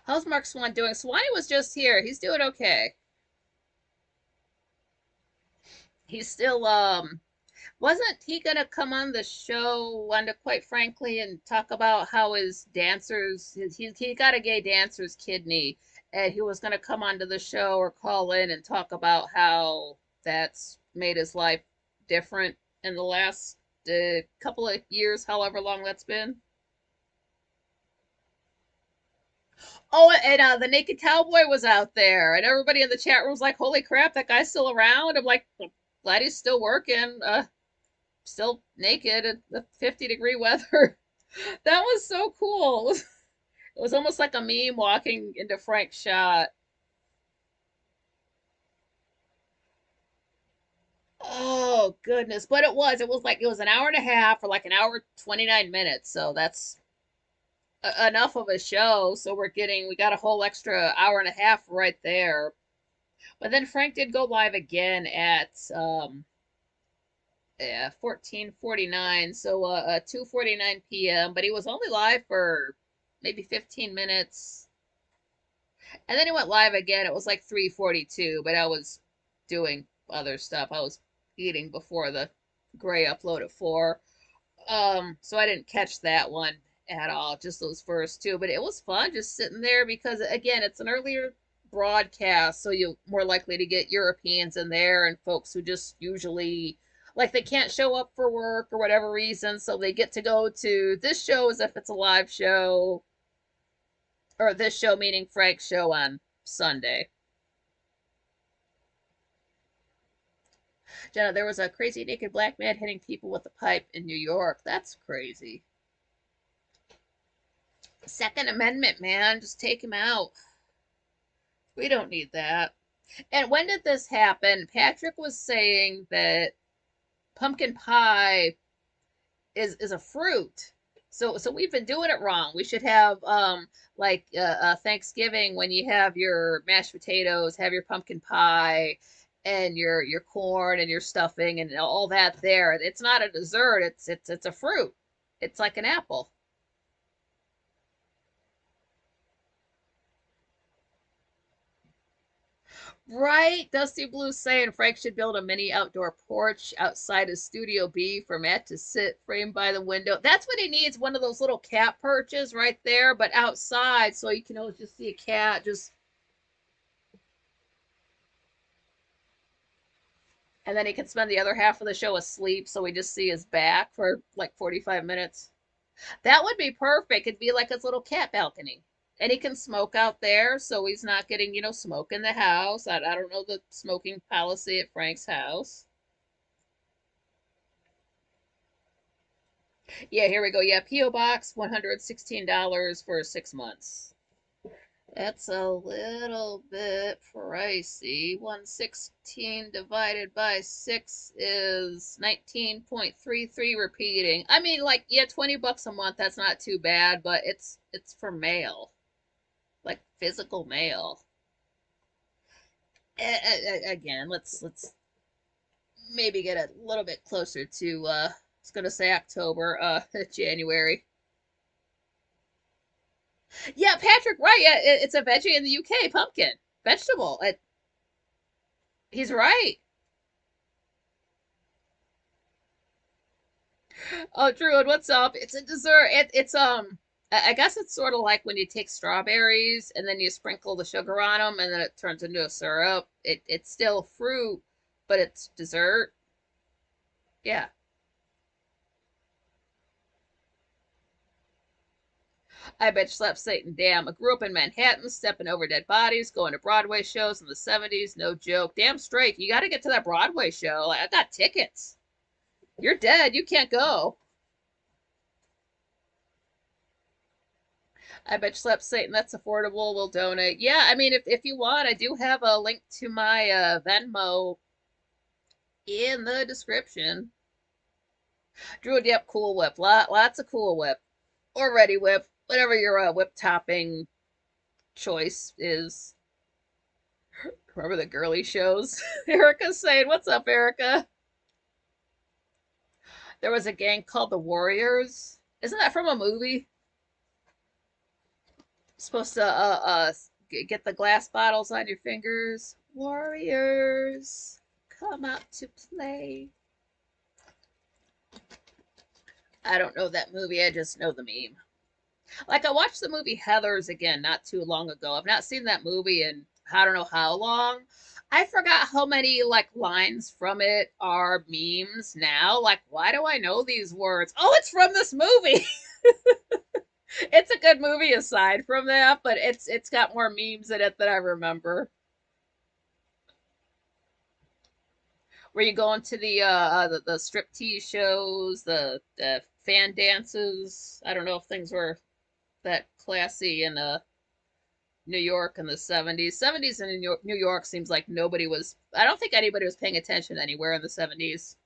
[SPEAKER 1] How's Mark Swan doing? Swanee was just here. He's doing okay. He's still wasn't he gonna come on the show, Wanda, quite frankly, and talk about how his dancers, he got a gay dancer's kidney, and he was gonna come onto the show or call in and talk about how that's made his life different in the last couple of years, however long that's been. Oh, and the naked cowboy was out there, and everybody in the chat room was like, "Holy crap, that guy's still around!" I'm like, "Glad he's still working." Still naked at the 50-degree weather. That was so cool. It was almost like a meme walking into Frank's shot. Oh goodness, but it was an hour and a half or like an hour 29 minutes. So that's enough of a show. So we got a whole extra hour and a half right there. But then Frank did go live again at 14:49, so 2:49 p.m. But he was only live for maybe 15 minutes, and then he went live again. It was like 3:42, but I was doing other stuff. I was eating before the gray upload at 4, so I didn't catch that one at all. Just those first two, but it was fun just sitting there because again, it's an earlier broadcast, so you're more likely to get Europeans in there and folks who just usually like they can't show up for work or whatever reason, so they get to go to this show as if it's a live show, or this show meaning Frank's show on Sunday. Jenna, there was a crazy naked black man hitting people with a pipe in New York. That's crazy. Second Amendment, man, just take him out. We don't need that. And when did this happen? Patrick was saying that pumpkin pie is a fruit. So we've been doing it wrong. We should have like Thanksgiving when you have your mashed potatoes, have your pumpkin pie and your corn and your stuffing and all that there. It's not a dessert, it's a fruit. It's like an apple. Right, Dusty Blue saying Frank should build a mini outdoor porch outside his Studio B for Matt to sit framed by the window. That's what he needs, one of those little cat perches right there, but outside so you can always just see a cat just And then he can spend the other half of the show asleep, so we just see his back for like 45 minutes. That would be perfect. It'd be like his little cat balcony. And he can smoke out there, so he's not getting, smoke in the house. I don't know the smoking policy at Frank's house. Yeah, here we go. Yeah, P.O. Box, $116 for 6 months. That's a little bit pricey. 116 divided by 6 is 19.33 repeating. I mean, like, yeah, 20 bucks a month, that's not too bad, but it's for mail. Like physical mail. Again, let's maybe get a little bit closer to I was gonna say October, January. Yeah, Patrick, right? Yeah, it's a veggie in the UK, pumpkin vegetable. He's right. Oh, Druid, what's up? It's a dessert. I guess it's sort of like when you take strawberries and then you sprinkle the sugar on them and then it turns into a syrup. It's still fruit, but it's dessert. Yeah. I bet you slept Satan. Damn. I grew up in Manhattan, stepping over dead bodies, going to Broadway shows in the 70s. No joke. Damn straight. You got to get to that Broadway show. Like, I got tickets. You're dead. You can't go. I bet you slept Satan. That's affordable. We'll donate. Yeah, I mean, if you want, I do have a link to my Venmo in the description. Druid, yep, Cool Whip. Lots of Cool Whip. Or Ready Whip. Whatever your whip topping choice is. Remember the girly shows? Erica's saying, what's up, Erica? There was a gang called the Warriors. Isn't that from a movie? Supposed to get the glass bottles on your fingers. Warriors, come out to play. I don't know that movie. I just know the meme. Like I watched the movie Heathers again not too long ago. I've not seen that movie in I don't know how long. I forgot how many like lines from it are memes now. Like, why do I know these words? Oh, it's from this movie. It's a good movie aside from that, but it's got more memes in it than I remember. Were you going to the striptease shows, the fan dances? I don't know if things were that classy in New York in the 70s. 70s in New York seems like nobody was. I don't think anybody was paying attention anywhere in the 70s,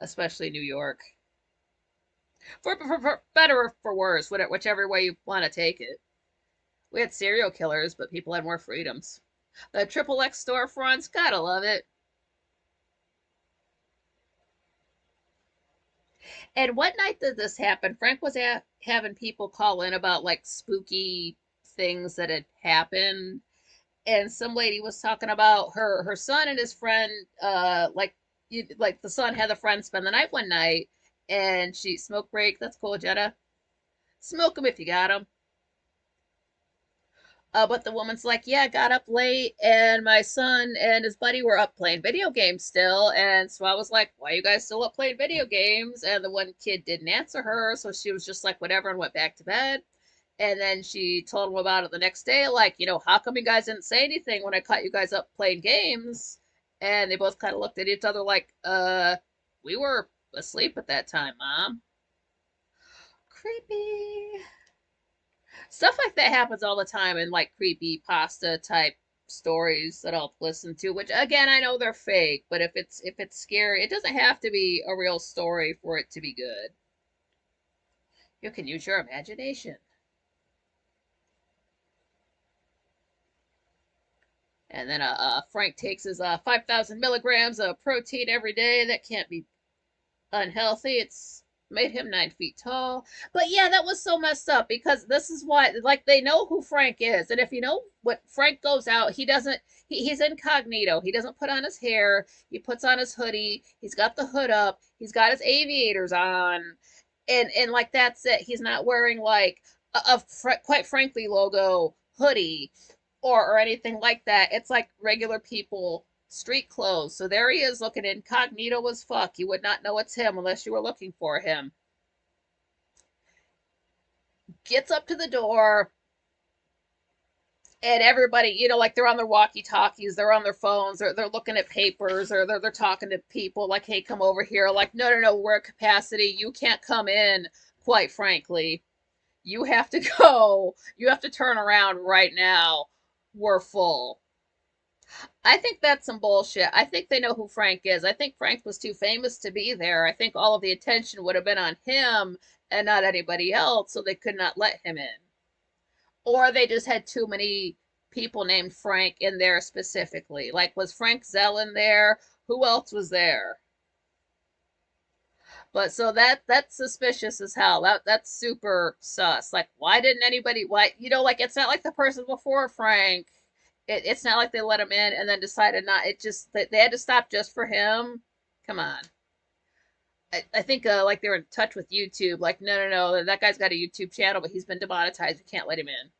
[SPEAKER 1] especially New York. For better or for worse, whichever way you want to take it. We had serial killers, but people had more freedoms. The triple X storefronts, gotta love it. And what night did this happen? Frank was having people call in about like spooky things that had happened, and some lady was talking about her son and his friend. Like the son had the friend spend the night one night, and she smoke break. That's cool, Jetta. Smoke them if you got them. But the woman's like, yeah, I got up late and my son and his buddy were up playing video games still. And so I was like, why are you guys still up playing video games? And the one kid didn't answer her. So she was just like, whatever, and went back to bed. And then she told him about it the next day, like, how come you guys didn't say anything when I caught you guys up playing games? And they both kind of looked at each other like, we were asleep at that time, Mom. Creepy. Stuff like that happens all the time in like creepy pasta type stories that I'll listen to, which again I know they're fake, but if it's scary, it doesn't have to be a real story for it to be good. You can use your imagination. And then Frank takes his 5,000 milligrams of protein every day. That can't be unhealthy. It's made him 9 feet tall. But yeah, that was so messed up because this is what like they know who Frank is, and if you know what Frank goes out, he doesn't. He's incognito. He doesn't put on his hair. He puts on his hoodie. He's got the hood up. He's got his aviators on, and like that's it. He's not wearing like quite frankly logo hoodie or anything like that. It's like regular people Street clothes. So there he is looking incognito as fuck. You would not know it's him unless you were looking for him. Gets up to the door, and everybody, like they're on their walkie-talkies, they're on their phones, or they're looking at papers, or they're talking to people like, hey, come over here. Like, no, no, no, we're at capacity. You can't come in, quite frankly. You have to go. You have to turn around right now. We're full. I think that's some bullshit. I think they know who Frank is. I think Frank was too famous to be there. I think all of the attention would have been on him and not anybody else, so they could not let him in. Or they just had too many people named Frank in there specifically. Like, was Frank Zell in there? Who else was there? But so that's suspicious as hell. That's super sus. Like, why didn't anybody? Why, like, it's not like the person before Frank. It's not like they let him in and then decided not. It just they had to stop just for him. Come on. I think like they were in touch with YouTube. Like, no, no, no, that guy's got a YouTube channel, but he's been demonetized. We can't let him in.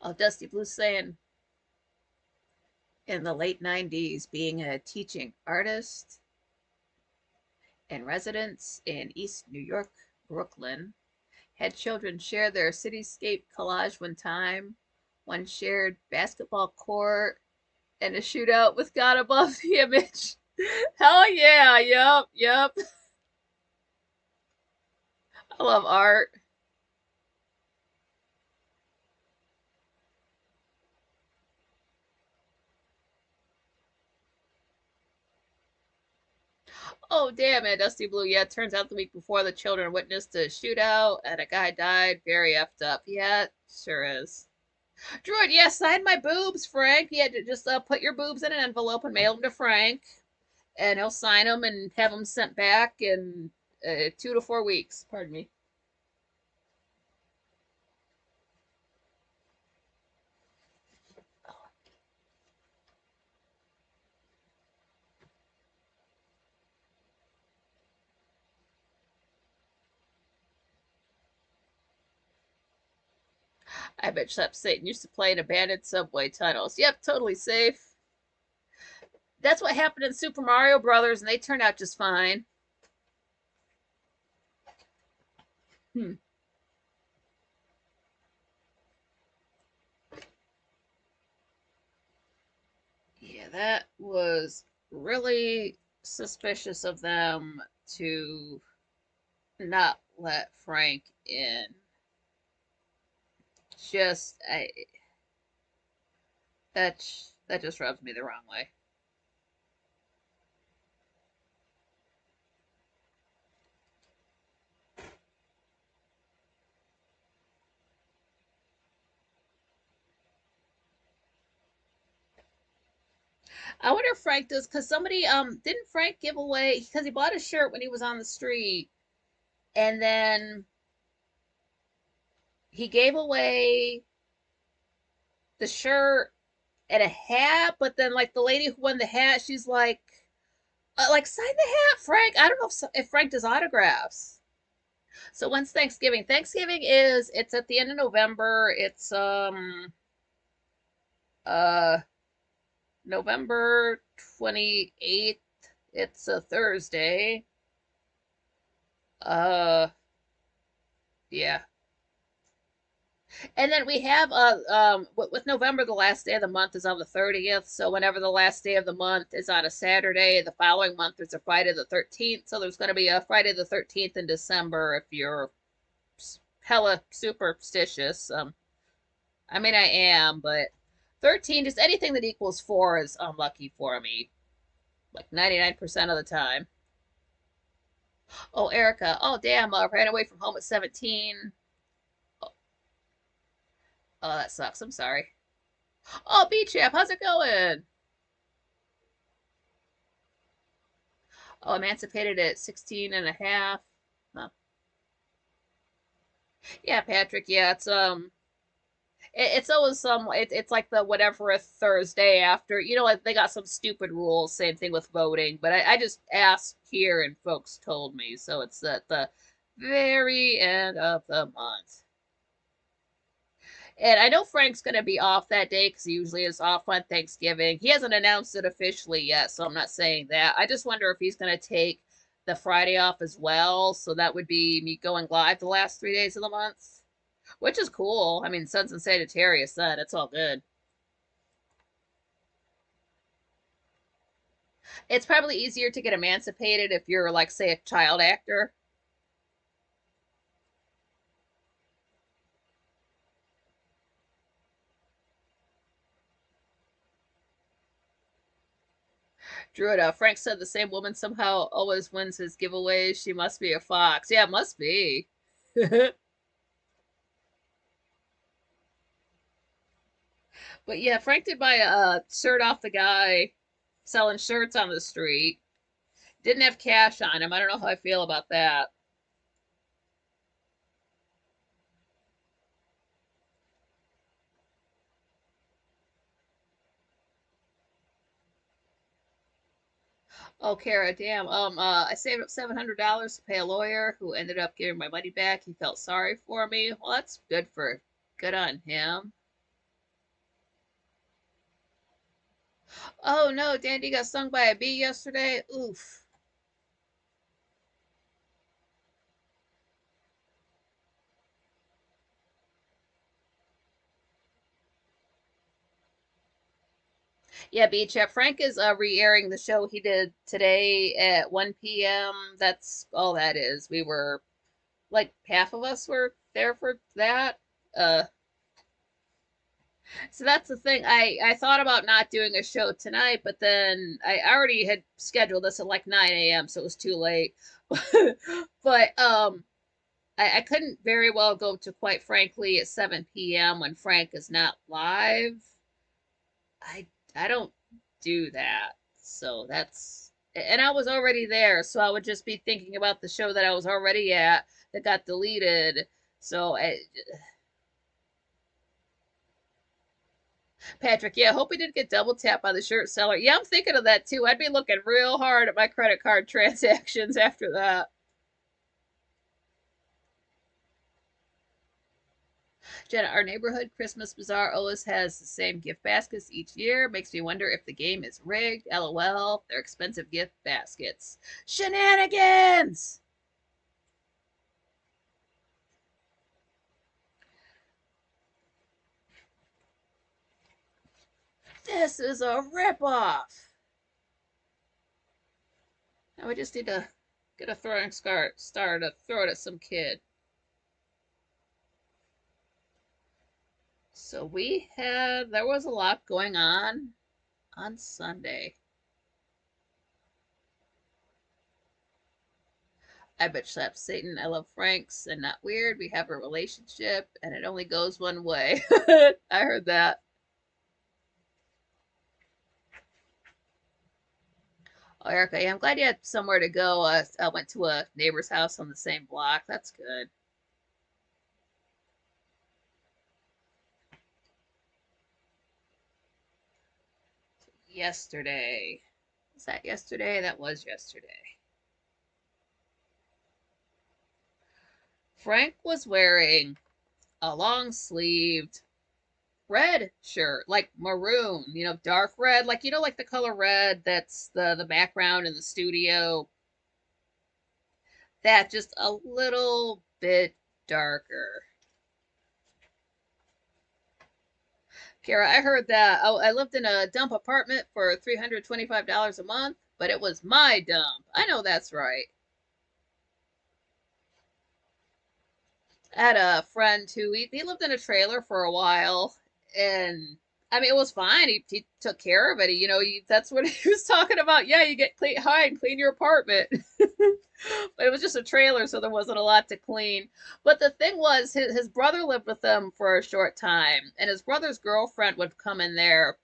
[SPEAKER 1] Oh, Dusty Blue saying in the late 90s, being a teaching artist in residence in East New York, Brooklyn, had children share their cityscape collage one time. One shared basketball court and a shootout with God above the image. Hell yeah, yep, yep. I love art. Oh, damn it, Dusty Blue. Yeah, it turns out the week before the children witnessed a shootout and a guy died. Very effed up. Yeah, it sure is. Droid, yeah, sign my boobs, Frank. Yeah, just put your boobs in an envelope and mail them to Frank, and he'll sign them and have them sent back in 2 to 4 weeks. Pardon me. I bet Shep Satan used to play in abandoned subway tunnels. Yep, totally safe. That's what happened in Super Mario Brothers, and they turned out just fine. Hmm. Yeah, that was really suspicious of them to not let Frank in. Just that just rubs me the wrong way. I wonder if Frank does, because somebody didn't Frank give away, because he bought a shirt when he was on the street, and then he gave away the shirt and a hat, but then like the lady who won the hat, she's like sign the hat, Frank. I don't know if Frank does autographs. So when's Thanksgiving? Thanksgiving is it's at the end of November. It's uh November 28th. It's a Thursday. Uh yeah. And then we have with November, the last day of the month is on the 30th. So whenever the last day of the month is on a Saturday, the following month there's a Friday the 13th. So there's going to be a Friday the 13th in December if you're hella superstitious. I mean I am, but 13, just anything that equals 4 is unlucky for me. Like 99% of the time. Oh, Erica. Oh, damn. Ran away from home at 17. Oh, oh, that sucks. I'm sorry. Oh, B-Chap, how's it going? Oh, emancipated at 16 and a half. Huh. Yeah, Patrick. Yeah, it's always it's like the whatever a Thursday after. Like they got some stupid rules. Same thing with voting. But I just asked here and folks told me. So it's the very end of the month. And I know Frank's going to be off that day because he usually is off on Thanksgiving. He hasn't announced it officially yet, so I'm not saying that. I just wonder if he's going to take the Friday off as well. So that would be me going live the last 3 days of the month, which is cool. I mean, Sun's in Sagittarius, then it's all good. It's probably easier to get emancipated if you're, like, say, a child actor. Druid, Frank said the same woman somehow always wins his giveaways. She must be a fox. Yeah, it must be. But yeah, Frank did buy a shirt off the guy selling shirts on the street. Didn't have cash on him. I don't know how I feel about that. Oh, Kara, damn. I saved up $700 to pay a lawyer who ended up giving my money back. He felt sorry for me. Well, that's good on him. Oh no, Dandy got stung by a bee yesterday. Oof. Yeah, Beach. Yeah, Frank is re-airing the show he did today at 1 p.m. That's all that is. We were like half of us were there for that. Uh, so that's the thing. I thought about not doing a show tonight, but then I already had scheduled this at like 9 a.m., so it was too late. But I couldn't very well go to, quite frankly, at 7 p.m. when Frank is not live. I I don't do that. So that's, and I was already there, so I would just be thinking about the show that I was already at that got deleted. So Patrick, yeah, I hope we didn't get double tap on the shirt seller. Yeah, I'm thinking of that too. I'd be looking real hard at my credit card transactions after that. Jenna, our neighborhood Christmas bazaar always has the same gift baskets each year. Makes me wonder if the game is rigged. LOL. They're expensive gift baskets. Shenanigans! This is a ripoff. Now we just need to get a throwing star to throw it at some kid. So there was a lot going on Sunday. I bitch slap Satan. I love Franks and not weird. We have a relationship and it only goes one way. I heard that. Oh, Erica, yeah, I'm glad you had somewhere to go. I went to a neighbor's house on the same block. That's good. Yesterday. Was that yesterday? That was yesterday. Frank was wearing a long sleeved red shirt, like maroon, dark red, like like the color red that's the background in the studio. That just a little bit darker. Kara, I heard that I lived in a dump apartment for $325 a month, but it was my dump. I know that's right. I had a friend who he lived in a trailer for a while, and I mean it was fine. He took care of it. That's what he was talking about. Yeah, you get high and clean your apartment, but it was just a trailer, so there wasn't a lot to clean. But the thing was, his brother lived with them for a short time, and his brother's girlfriend would come in there,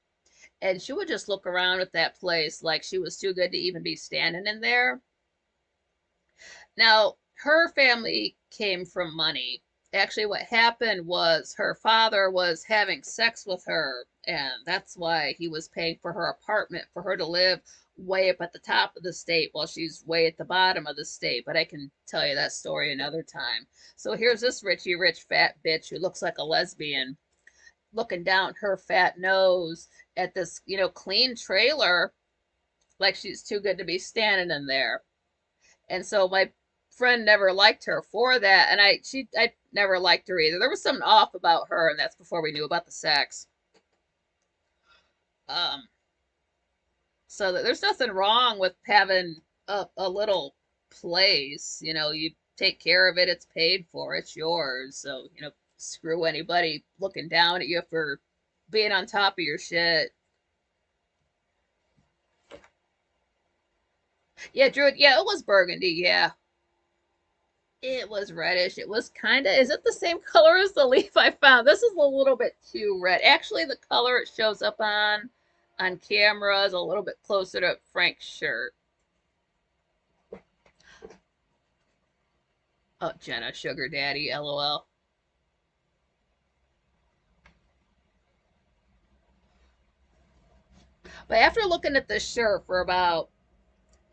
[SPEAKER 1] and she would just look around at that place like she was too good to even be standing in there. Now, her family came from money, Actually, what happened was her father was having sex with her, and that's why he was paying for her apartment for her to live way up at the top of the state while she's way at the bottom of the state. But I can tell you that story another time. So here's this Richie Rich fat bitch who looks like a lesbian looking down her fat nose at this, clean trailer like she's too good to be standing in there. And so my friend never liked her for that, and I never liked her either. There was something off about her, and that's before we knew about the sex. Um, so there's nothing wrong with having a little place. You take care of it, it's paid for, it's yours. So screw anybody looking down at you for being on top of your shit. Yeah, Druid. Yeah, it was burgundy. Yeah. It was reddish. It was kind of. Is it the same color as the leaf I found? This is a little bit too red. Actually, the color it shows up on camera is a little bit closer to Frank's shirt. Oh, Jenna, sugar daddy, lol. But after looking at this shirt for about,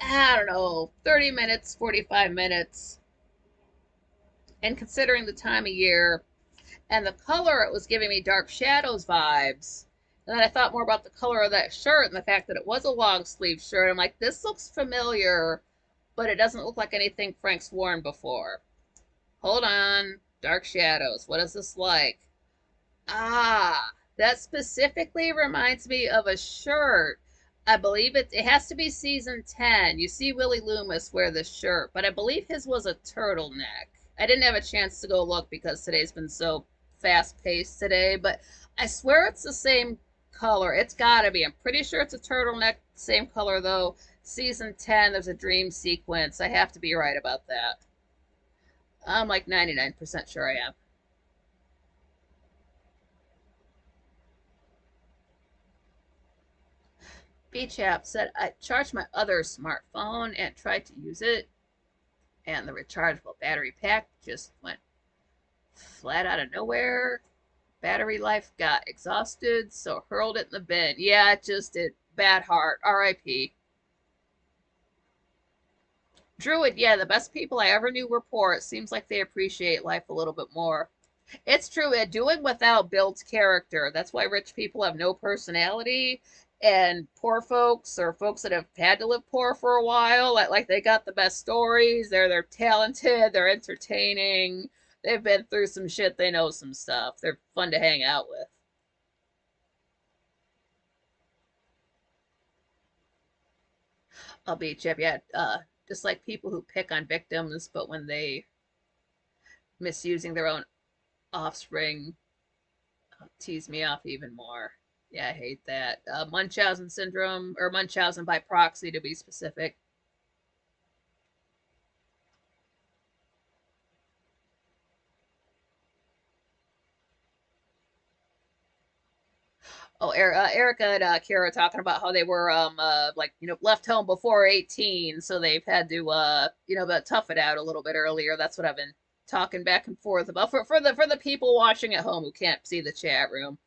[SPEAKER 1] I don't know, 30 minutes, 45 minutes, and considering the time of year, and the color, it was giving me Dark Shadows vibes. And then I thought more about the color of that shirt and the fact that it was a long sleeve shirt. I'm like, this looks familiar, but it doesn't look like anything Frank's worn before. Hold on. Dark Shadows. What is this like? Ah, that specifically reminds me of a shirt. I believe it has to be season 10. You see Willie Loomis wear this shirt, but I believe his was a turtleneck. I didn't have a chance to go look because today's been so fast paced today, but I swear it's the same color. It's gotta be. I'm pretty sure it's a turtleneck, same color though. Season 10, there's a dream sequence. I have to be right about that. I'm like 99% sure I am. BChap said I charged my other smartphone and tried to use it, and the rechargeable battery pack just went flat out of nowhere. Battery life got exhausted, so hurled it in the bin. Yeah, it just did. Bad heart. RIP. Druid, yeah, the best people I ever knew were poor. It seems like they appreciate life a little bit more. It's true. Doing without builds character. That's why rich people have no personality, and poor folks or folks that have had to live poor for a while, like they got the best stories. They're talented. They're entertaining. They've been through some shit. They know some stuff. They're fun to hang out with. I'll be chip. Yeah, just like people who pick on victims, but when they misusing their own offspring, tease me off even more. Yeah, I hate that. Munchausen syndrome, or Munchausen by proxy to be specific. Oh, Erica and Kara talking about how they were like left home before 18, so they've had to but tough it out a little bit earlier. That's what I've been talking back and forth about for the people watching at home who can't see the chat room.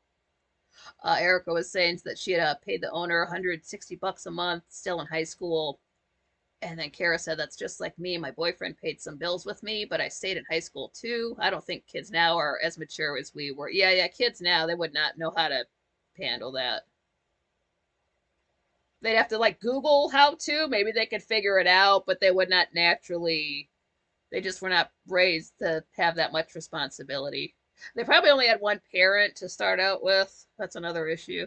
[SPEAKER 1] Erica was saying that she had paid the owner 160 bucks a month, still in high school. And then Kara said, that's just like me. My boyfriend paid some bills with me, but I stayed in high school too. I don't think kids now are as mature as we were. Yeah, yeah, kids now, they would not know how to handle that. They'd have to like Google how to. Maybe they could figure it out, but they would not naturally. They just were not raised to have that much responsibility. They probably only had one parent to start out with. That's another issue.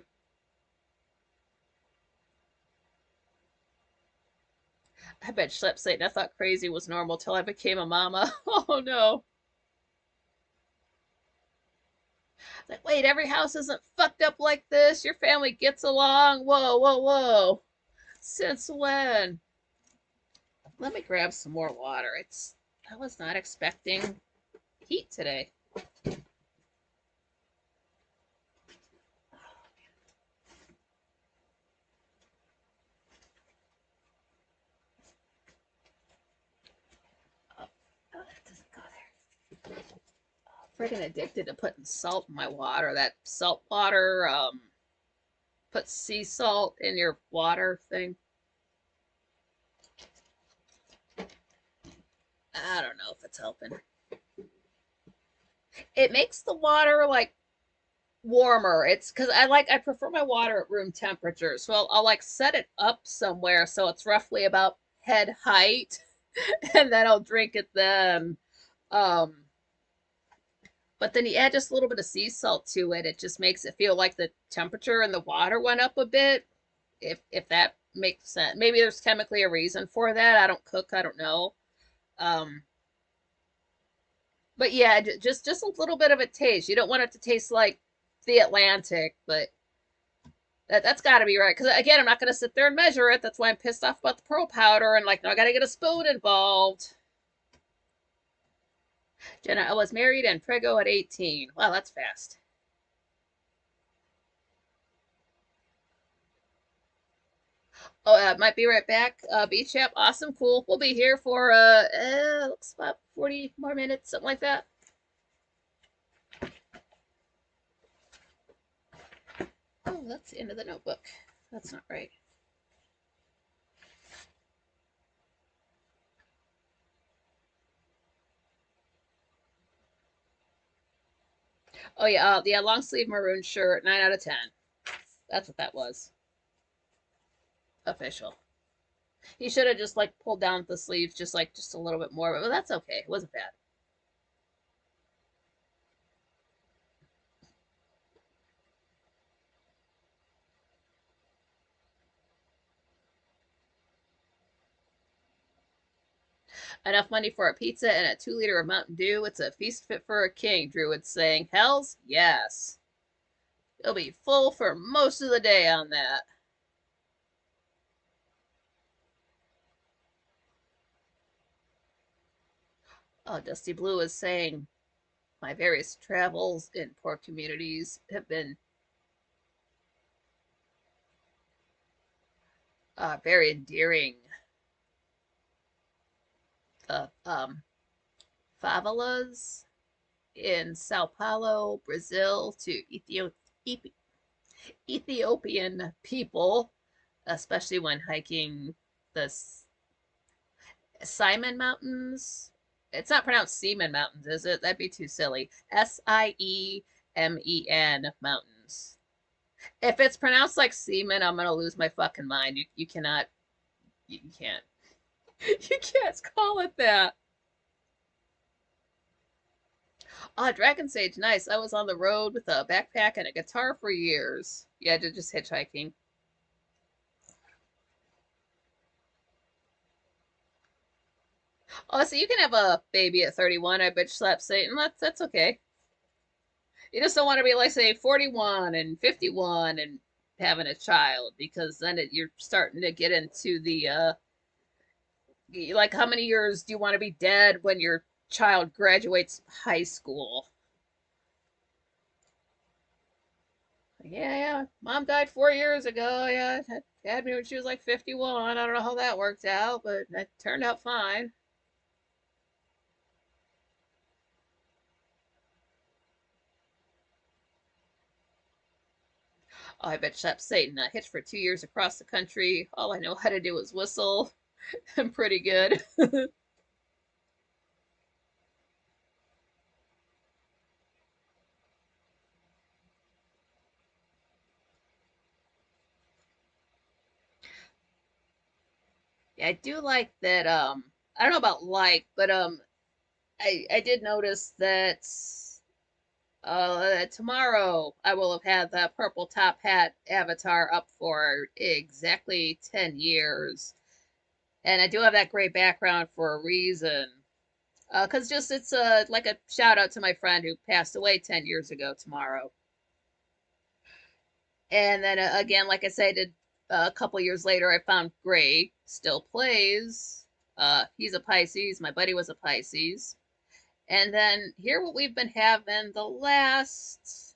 [SPEAKER 1] I bet Schlepp Satan, I thought crazy was normal till I became a mama. Oh no. Like, wait, every house isn't fucked up like this. Your family gets along. Whoa, whoa, whoa. Since when? Let me grab some more water. I was not expecting heat today. Oh, that doesn't go there. Freaking addicted to putting salt in my water. That salt water, put sea salt in your water thing. I don't know if it's helping. It makes the water like warmer. It's because I prefer my water at room temperature. So I'll like set it up somewhere so it's roughly about head height, and then I'll drink it then. Um, but then you add just a little bit of sea salt to it. It just makes it feel like the temperature in the water went up a bit. If that makes sense. Maybe there's chemically a reason for that. I don't cook. I don't know. Um, but yeah, just a little bit of a taste. You don't want it to taste like the Atlantic, but that's got to be right. Because again, I'm not going to sit there and measure it. That's why I'm pissed off about the pearl powder and like, no, I got to get a spoon involved. Jenna, I was married and preggo at 18. Wow, that's fast. Oh, might be right back. Beach Chap, awesome, cool. We'll be here for looks about 40 more minutes, something like that. Oh, that's the end of the notebook. That's not right. Oh yeah, yeah, long sleeve maroon shirt, 9 out of 10. That's what that was. Official. He should have just like pulled down the sleeves just a little bit more, but that's okay. It wasn't bad. Enough money for a pizza and a 2 liter of Mountain Dew. It's a feast fit for a king, Druid's saying. Hells yes. He'll be full for most of the day on that. Oh, Dusty Blue is saying my various travels in poor communities have been very endearing. The favelas in Sao Paulo, Brazil, to Ethiopian people, especially when hiking the Simon Mountains. It's not pronounced Seaman Mountains, is it? That'd be too silly. Siemen Mountains. If it's pronounced like semen, I'm gonna lose my fucking mind. You cannot, you can't, you can't call it that. Oh, Dragon Sage, nice. I was on the road with a backpack and a guitar for years. Yeah, just hitchhiking. Oh, so you can have a baby at 31. I bitch slap Satan. That's okay. You just don't want to be like say 41 and 51 and having a child because then you're starting to get into the like how many years do you want to be dead when your child graduates high school? Yeah, yeah. Mom died 4 years ago. Yeah, had me when she was like 51. I don't know how that worked out, but it turned out fine. Oh, I bet Shep Satan. I hitched for 2 years across the country. All I know how to do is whistle. I'm pretty good. Yeah, I do like that. I don't know about like, but I did notice that tomorrow I will have had the purple top hat avatar up for exactly 10 years, and I do have that gray background for a reason. Cause just it's like a shout out to my friend who passed away 10 years ago tomorrow. And then again, like I said, a couple years later, I found Gray still plays. He's a Pisces. My buddy was a Pisces. And then here, what we've been having the last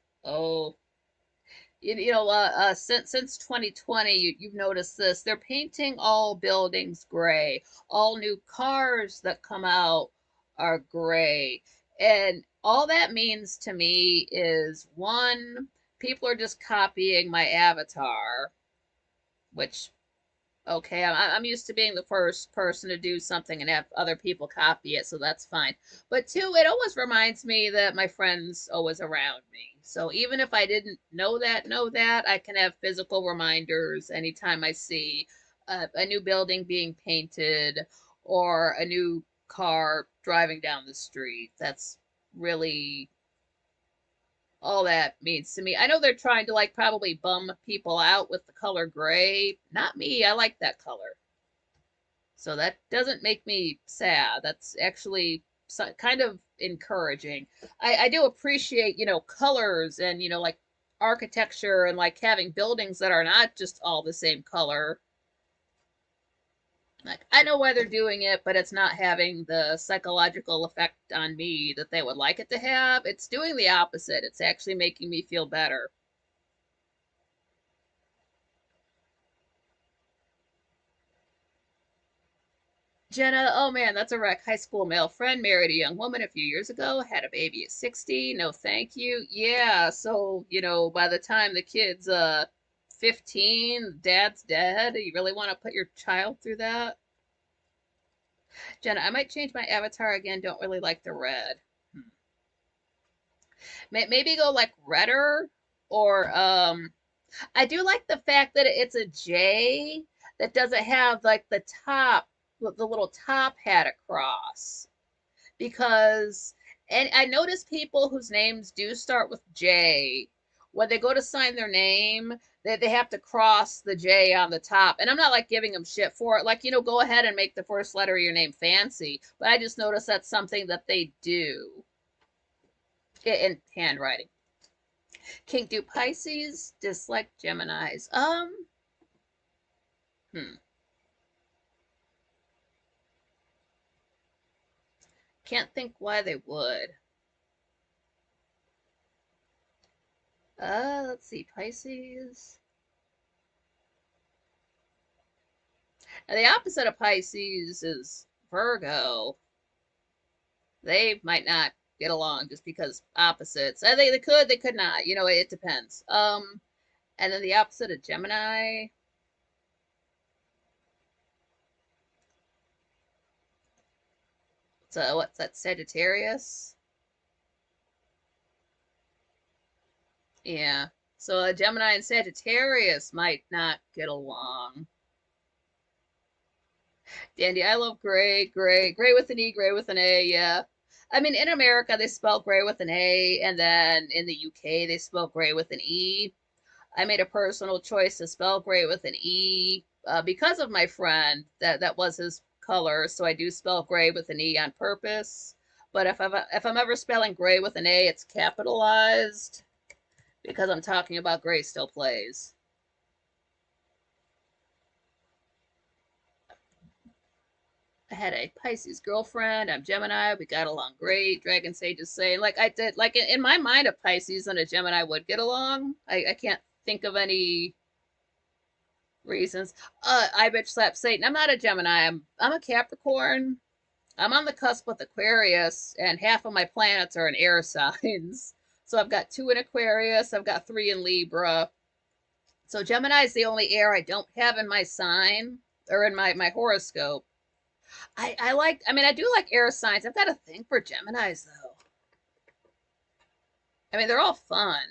[SPEAKER 1] since 2020, you've noticed this. They're painting all buildings gray. All new cars that come out are gray. And all that means to me is one, people are just copying my avatar, which, okay, I'm used to being the first person to do something and have other people copy it, so that's fine. But two, it always reminds me that my friend's always around me. So even if I didn't know that, I can have physical reminders anytime I see a new building being painted or a new car driving down the street. That's really all that means to me. I know they're trying to like probably bum people out with the color gray. Not me. I like that color. So that doesn't make me sad. That's actually kind of encouraging. I do appreciate, colors and, like architecture and like having buildings that are not just all the same color. Like, I know why they're doing it, but it's not having the psychological effect on me that they would like it to have. It's doing the opposite. It's actually making me feel better. Jenna, oh man, that's a wreck. High school male friend married a young woman a few years ago, had a baby at 60. No, thank you. Yeah, so, by the time the kid's 15, dad's dead. You really want to put your child through that? Jenna, I might change my avatar again. Don't really like the red. Hmm. Maybe go like redder or I do like the fact that it's a J that doesn't have like the little top hat across because and I notice people whose names do start with J when they go to sign their name they have to cross the J on the top. And I'm not like giving them shit for it. Like, go ahead and make the first letter of your name fancy. But I just notice that's something that they do in handwriting. King do Pisces, dislike Geminis. Hmm. Can't think why they would. Let's see, Pisces. Now, the opposite of Pisces is Virgo. They might not get along just because opposites. They could not. It depends. And then the opposite of Gemini. So what's that? Sagittarius. Yeah. So a Gemini and Sagittarius might not get along. Dandy, I love gray, gray with an E, gray with an A. Yeah. I mean, in America, they spell gray with an A, and then in the UK, they spell gray with an E. I made a personal choice to spell gray with an E because of my friend. That was his color, so I do spell gray with an E on purpose. But if I'm ever spelling gray with an A, it's capitalized because I'm talking about gray still plays. I had a Pisces girlfriend. I'm Gemini. We got along great. Dragon Sage is saying, like I did, like in my mind, a Pisces and a Gemini would get along. I can't think of any reasons. I bitch slap Satan. I'm not a Gemini. I'm a Capricorn. I'm on the cusp with Aquarius, and half of my planets are in air signs. So I've got 2 in Aquarius. I've got 3 in Libra. So Gemini is the only air I don't have in my sign or in my horoscope. I do like air signs. I've got a thing for Geminis though. I mean, they're all fun.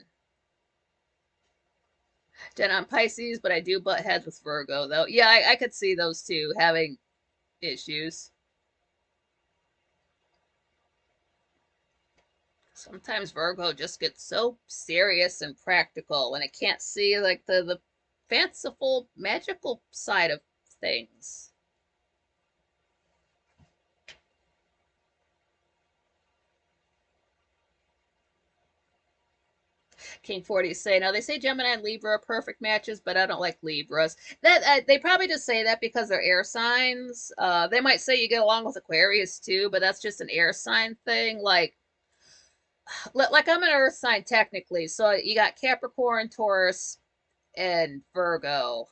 [SPEAKER 1] Jen, I'm Pisces, but I do butt heads with Virgo though. Yeah, I could see those two having issues. Sometimes Virgo just gets so serious and practical, and it can't see like the fanciful, magical side of things. King 40 say, now they say Gemini and Libra are perfect matches, but I don't like Libras. That they probably just say that because they're air signs. They might say you get along with Aquarius too, but that's just an air sign thing. Like I'm an earth sign technically, so you got Capricorn, Taurus, and Virgo.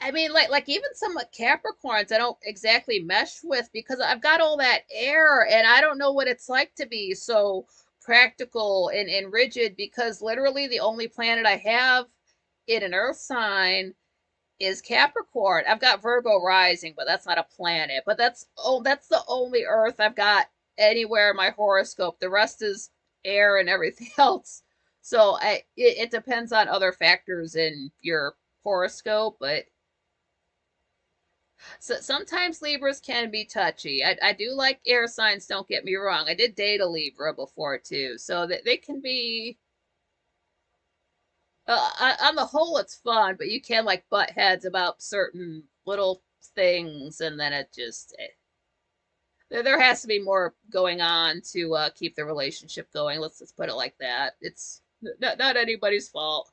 [SPEAKER 1] I mean, like even some Capricorns, I don't exactly mesh with because I've got all that air, and I don't know what it's like to be so practical and rigid. Because literally, the only planet I have in an Earth sign is Capricorn. I've got Virgo rising, but that's not a planet. But that's the only Earth I've got anywhere in my horoscope. The rest is air and everything else. So it depends on other factors in your horoscope, but so sometimes Libras can be touchy. I do like air signs, don't get me wrong. I did date a Libra before too, so that they can be. On the whole, it's fun, but you can like butt heads about certain little things, and then it just there has to be more going on to keep the relationship going. Let's put it like that. It's not anybody's fault.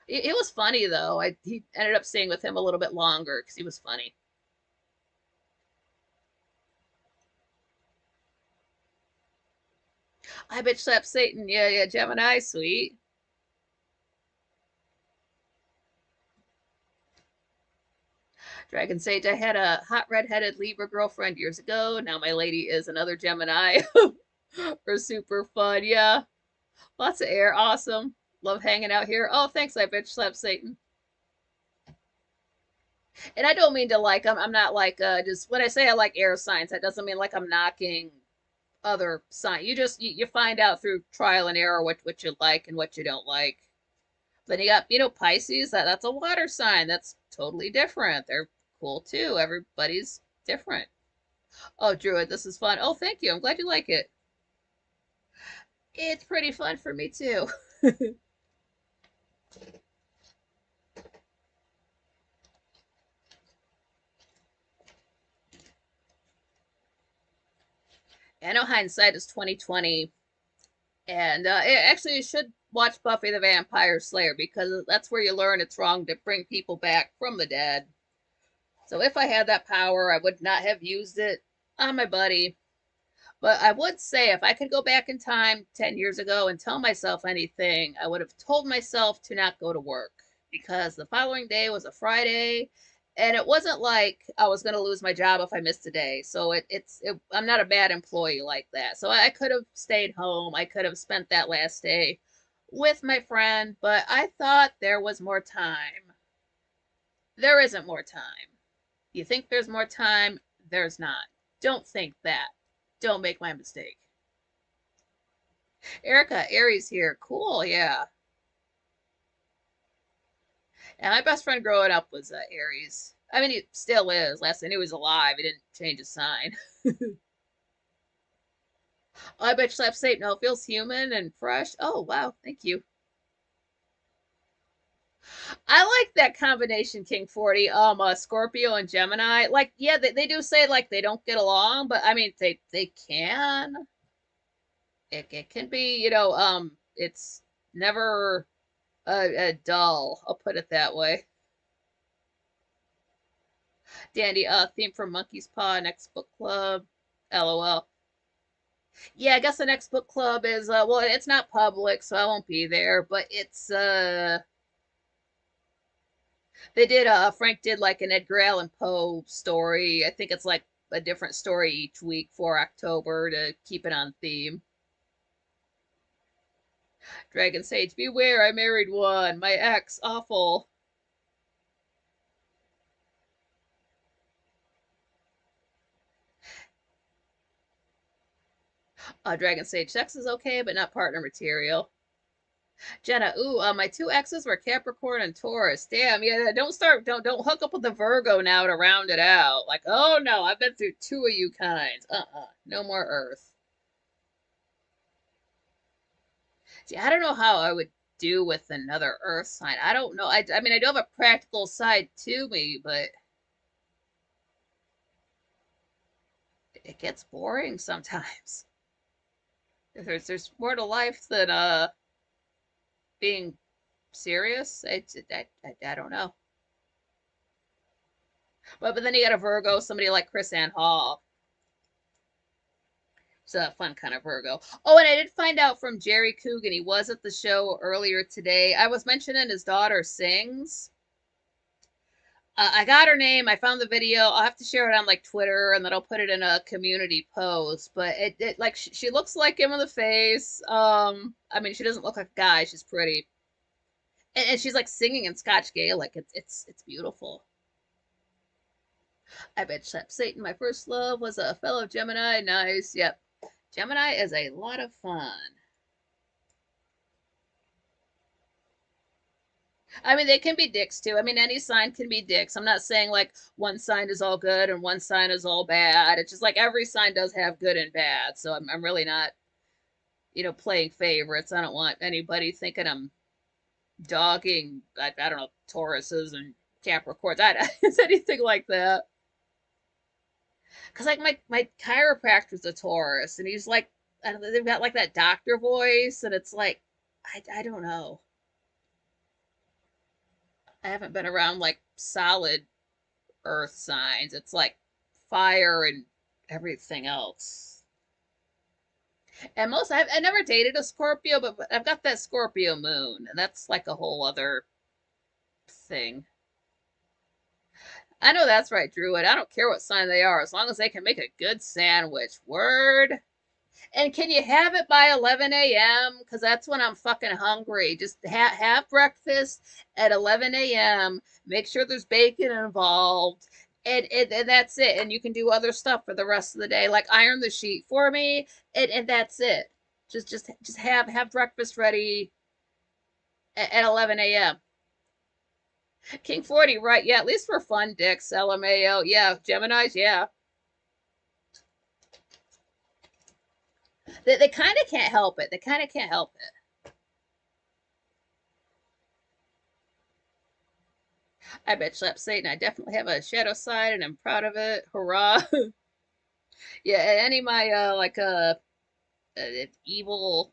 [SPEAKER 1] It was funny though. He ended up staying with him a little bit longer because he was funny. I bitch slap Satan. Yeah, yeah, Gemini, sweet. Dragon Sage, I had a hot red-headed Libra girlfriend years ago. Now my lady is another Gemini. We're super fun. Yeah, lots of air. Awesome. Love hanging out here. Oh, thanks. I bitch slap Satan. And I don't mean to like. I'm not like just when I say I like air signs, that doesn't mean like I'm knocking other signs. You find out through trial and error what you like and what you don't like. Then you got, Pisces. That's a water sign. That's totally different. They're cool too. Everybody's different. Oh, Druid, this is fun. Oh, thank you. I'm glad you like it. It's pretty fun for me too. I know hindsight is 2020, and actually you should watch Buffy the Vampire Slayer because that's where you learn it's wrong to bring people back from the dead. So if I had that power, I would not have used it on my buddy. But I would say if I could go back in time 10 years ago and tell myself anything, I would have told myself to not go to work because the following day was a Friday and it wasn't like I was going to lose my job if I missed a day. So I'm not a bad employee like that. So I could have stayed home. I could have spent that last day with my friend, but I thought there was more time. There isn't more time. You think there's more time, there's not. Don't think that. Don't make my mistake. Erica, Aries here. Cool, yeah. And my best friend growing up was Aries. I mean, he still is. Last I knew he was alive. He didn't change his sign. Oh, I bet you slap Satan. No, it feels human and fresh. Oh, wow. Thank you. I like that combination, King 40. Scorpio and Gemini. Like, yeah, they do say like they don't get along, but I mean they can. It can be, it's never dull. I'll put it that way. Dandy, theme for Monkey's Paw, next book club. LOL. Yeah, I guess the next book club is well, it's not public, so I won't be there, but it's they did Frank did like an Edgar Allan Poe story. I think it's like a different story each week for October to keep it on theme. Dragon Sage, beware, I married one. My ex, awful. Dragon Sage, sex is okay, but not partner material. Jenna, ooh, my two exes were Capricorn and Taurus. Damn, yeah, don't hook up with the Virgo now to round it out. Like, oh no, I've been through two of you kinds. No more Earth. See, I don't know how I would do with another Earth sign. I don't know. I mean, I do have a practical side to me, but it gets boring sometimes. There's more to life than being serious. I don't know. But then you got a Virgo, somebody like Chris Ann Hall. It's a fun kind of Virgo. Oh, and I did find out from Jerry Coogan. He was at the show earlier today. I was mentioning his daughter sings. I got her name. I found the video. I'll have to share it on like Twitter, and then I'll put it in a community post. But it like she looks like him in the face. I mean, she doesn't look like a guy. She's pretty, and she's like singing in Scotch Gaelic. It's beautiful. I bet Satan, my first love, was a fellow Gemini. Nice. Yep. Gemini is a lot of fun. I mean, they can be dicks too. I mean, any sign can be dicks. I'm not saying like one sign is all good and one sign is all bad. It's just like every sign does have good and bad. So I'm really not, playing favorites. I don't want anybody thinking I'm dogging, I don't know, Tauruses and Capricorns. It's anything like that. Because like my chiropractor's a Taurus, and he's like, I don't know, they've got like that doctor voice, and it's like, I don't know. I haven't been around like solid earth signs. It's like fire and everything else. And I never dated a Scorpio, but I've got that Scorpio moon, and that's like a whole other thing. I know that's right, Druid. I don't care what sign they are, as long as they can make a good sandwich. Word. And can you have it by 11 a.m.? Because that's when I'm fucking hungry. Just have breakfast at 11 a.m. Make sure there's bacon involved. And that's it. And you can do other stuff for the rest of the day, like iron the sheet for me, and that's it. Just have breakfast ready at 11 a.m. King 40, right? Yeah, at least for fun, dicks. LMAO. Yeah, Geminis, yeah. They kind of can't help it. They kind of can't help it. I bet Slap Satan. I definitely have a shadow side, and I'm proud of it. Hurrah! Yeah, any of my evil,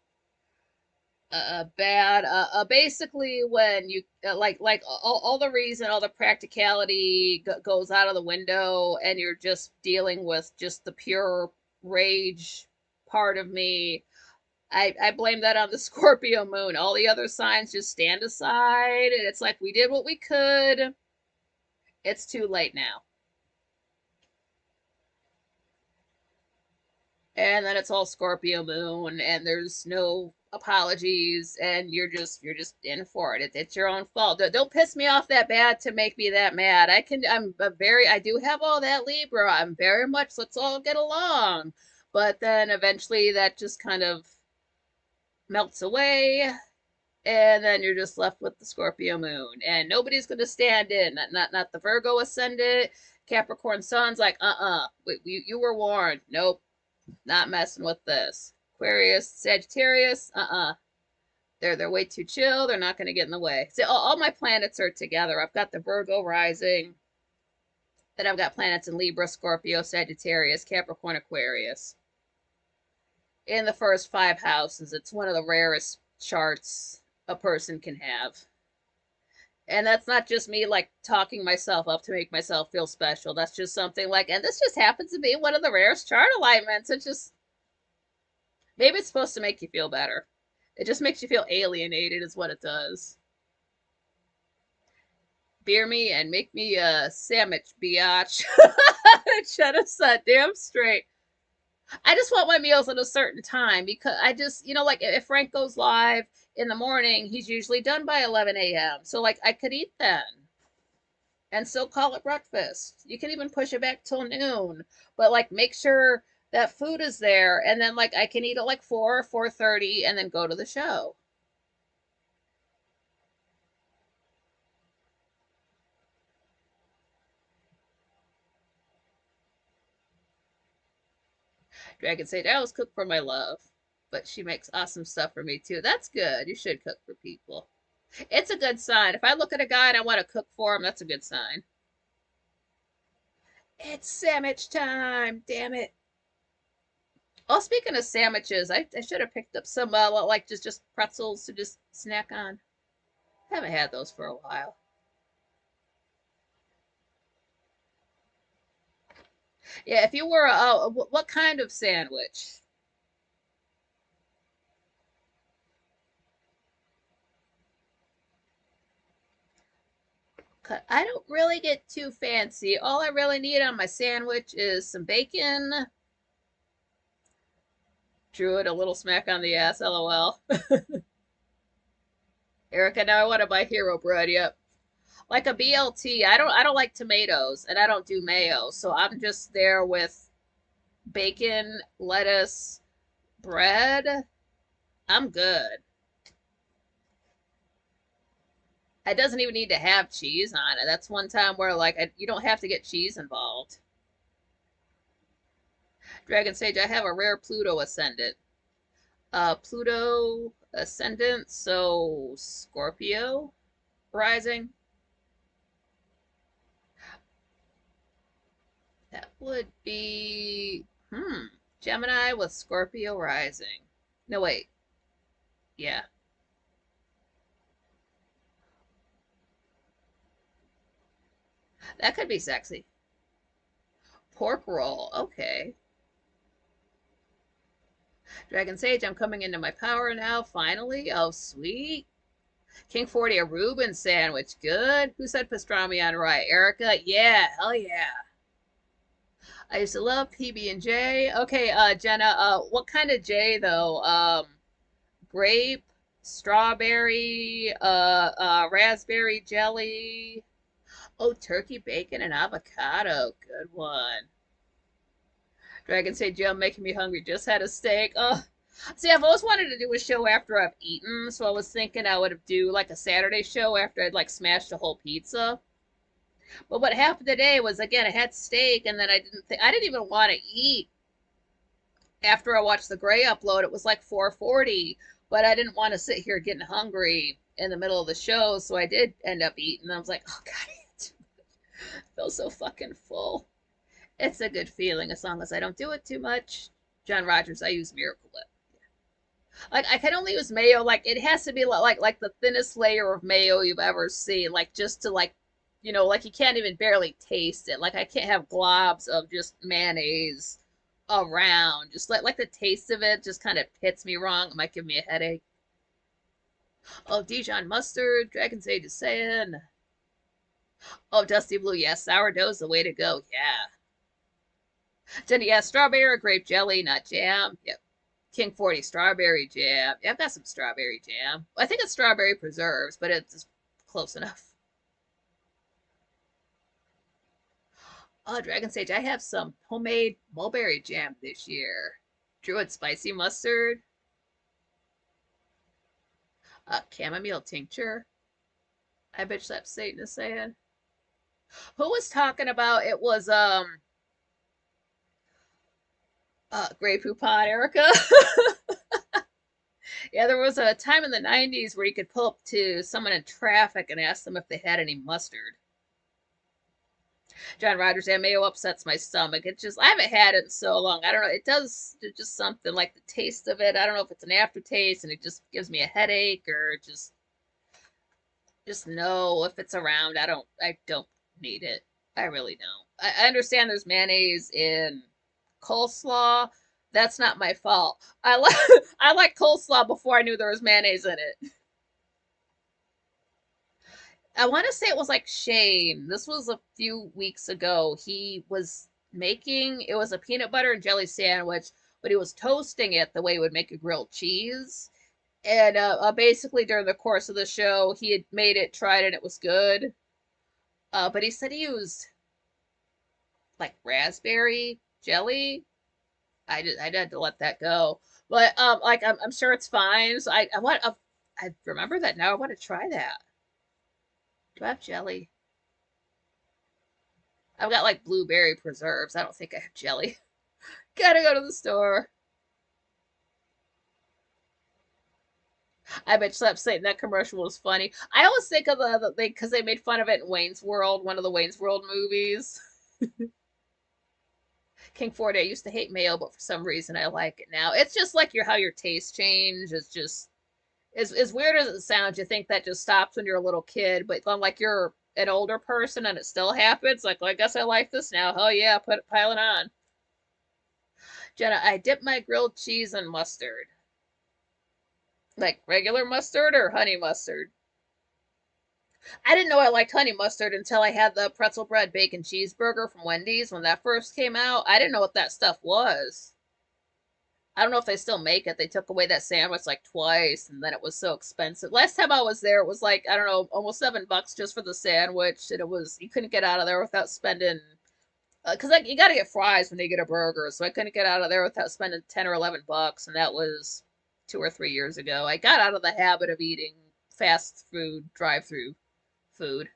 [SPEAKER 1] bad. Basically, when you like all the reason, all the practicality goes out of the window, and you're just dealing with just the pure rage part of me. I blame that on the Scorpio moon. All the other signs just stand aside, and it's like we did what we could. It's too late now. And then it's all Scorpio moon, and there's no apologies, and you're just in for it. It's your own fault. Don't piss me off that bad to make me that mad. I do have all that Libra. I'm very much let's all get along. But then eventually that just kind of melts away, and then you're just left with the Scorpio moon, and nobody's going to stand in. Not the Virgo ascendant. Capricorn sun's like, you were warned. Nope, not messing with this. Aquarius, Sagittarius, they're way too chill. They're not going to get in the way. See, all my planets are together. I've got the Virgo rising, then I've got planets in Libra, Scorpio, Sagittarius, Capricorn, Aquarius in the first five houses. It's one of the rarest charts a person can have. And that's not just me like talking myself up to make myself feel special. That's just something like, and this just happens to be one of the rarest chart alignments. It's just, maybe it's supposed to make you feel better. It just makes you feel alienated, is what it does. Beer me and make me a sandwich, biatch. Shut us up, damn straight. I just want my meals at a certain time because I just, like if Frank goes live in the morning, he's usually done by 11 a.m. So, like, I could eat then and still call it breakfast. You can even push it back till noon, but like make sure that food is there, and then like I can eat at like 4 or 4:30 and then go to the show. Dragon Sage, I always cook for my love, but she makes awesome stuff for me too. That's good. You should cook for people. It's a good sign. If I look at a guy and I want to cook for him, that's a good sign. It's sandwich time. Damn it. Oh, speaking of sandwiches, I should have picked up some like just pretzels to just snack on. Haven't had those for a while. Yeah, if you were what kind of sandwich? I don't really get too fancy. All I really need on my sandwich is some bacon. Drew it a little smack on the ass, lol. Erica, now I want to buy hero bread. Yep. Like a BLT. I don't like tomatoes and I don't do mayo. So I'm just there with bacon, lettuce, bread. I'm good. It doesn't even need to have cheese on it. That's one time where like you don't have to get cheese involved. Dragon Sage, I have a rare Pluto ascendant. Pluto ascendant, so Scorpio rising. That would be Gemini with Scorpio rising. No wait. Yeah. That could be sexy. Pork roll. Okay. Dragon Sage, I'm coming into my power now, finally. Oh, sweet. King 40, a Reuben sandwich. Good. Who said pastrami on rye? Erica? Yeah, hell yeah. I used to love PB&J. Okay, Jenna, what kind of J though? Grape, strawberry, raspberry jelly. Oh, turkey, bacon, and avocado. Good one. Dragon say, Jill, making me hungry. Just had a steak. Oh, see, I've always wanted to do a show after I've eaten, so I was thinking I would do like a Saturday show after I'd like smashed a whole pizza. But what happened today was again I had steak and then I didn't even want to eat after I watched the Gray upload. It was like 4:40, but I didn't want to sit here getting hungry in the middle of the show, so I did end up eating. I was like, oh god, I feel so fucking full. It's a good feeling as long as I don't do it too much. John Rogers, I use Miracle Whip. Like I can only use mayo. Like it has to be like the thinnest layer of mayo you've ever seen. Like just to like, like you can't even barely taste it. Like I can't have globs of just mayonnaise around. Just like the taste of it just kind of hits me wrong. It might give me a headache. Oh, Dijon mustard. Dragon's Age is saying. Oh, Dusty Blue. Yes, sourdough's the way to go. Yeah. Jenny, yeah, strawberry or grape jelly, not jam. Yep. King 40 strawberry jam. Yeah, I've got some strawberry jam. I think it's strawberry preserves, but it's close enough. Oh, Dragon Sage, I have some homemade mulberry jam this year. Druid spicy mustard. Chamomile tincture. I bet that's Satan is saying. Who was talking about it was Grey Poupon, Erica? Yeah, there was a time in the 90s where you could pull up to someone in traffic and ask them if they had any mustard. John Rogers, and mayo upsets my stomach. It just, I haven't had it in so long. I don't know. It does just something like the taste of it. I don't know if it's an aftertaste and it just gives me a headache or just know if it's around. I don't need it. I really don't. I understand there's mayonnaise in coleslaw. That's not my fault. I like I like coleslaw before I knew there was mayonnaise in it. I want to say it was like Shane. This was a few weeks ago. He was making it was a peanut butter and jelly sandwich, but he was toasting it the way he would make a grilled cheese. And basically during the course of the show, he had made it, tried it, it was good. But he said he used like raspberry jelly. I had to let that go. But like I'm sure it's fine. So I remember that now. I want to try that. Do I have jelly? I've got like blueberry preserves. I don't think I have jelly. Gotta go to the store. I bet you Slap Satan that commercial was funny. I always think of because they made fun of it in Wayne's World, one of the Wayne's World movies. King Ford, I used to hate mayo, but for some reason I like it now. It's just like how your taste change. It's just as weird as it sounds. You think that just stops when you're a little kid, but then like you're an older person and it still happens. Like, well, I guess I like this now. Oh yeah, pile it on. Jenna, I dip my grilled cheese in mustard. Like regular mustard or honey mustard? I didn't know I liked honey mustard until I had the pretzel bread bacon cheeseburger from Wendy's when that first came out. I didn't know what that stuff was. I don't know if they still make it. They took away that sandwich like twice, and then it was so expensive. Last time I was there, it was like, I don't know, almost $7 just for the sandwich, and it was, you couldn't get out of there without spending, because like you got to get fries when you get a burger, so I couldn't get out of there without spending 10 or 11 bucks, and that was 2 or 3 years ago. I got out of the habit of eating fast food, drive-through food.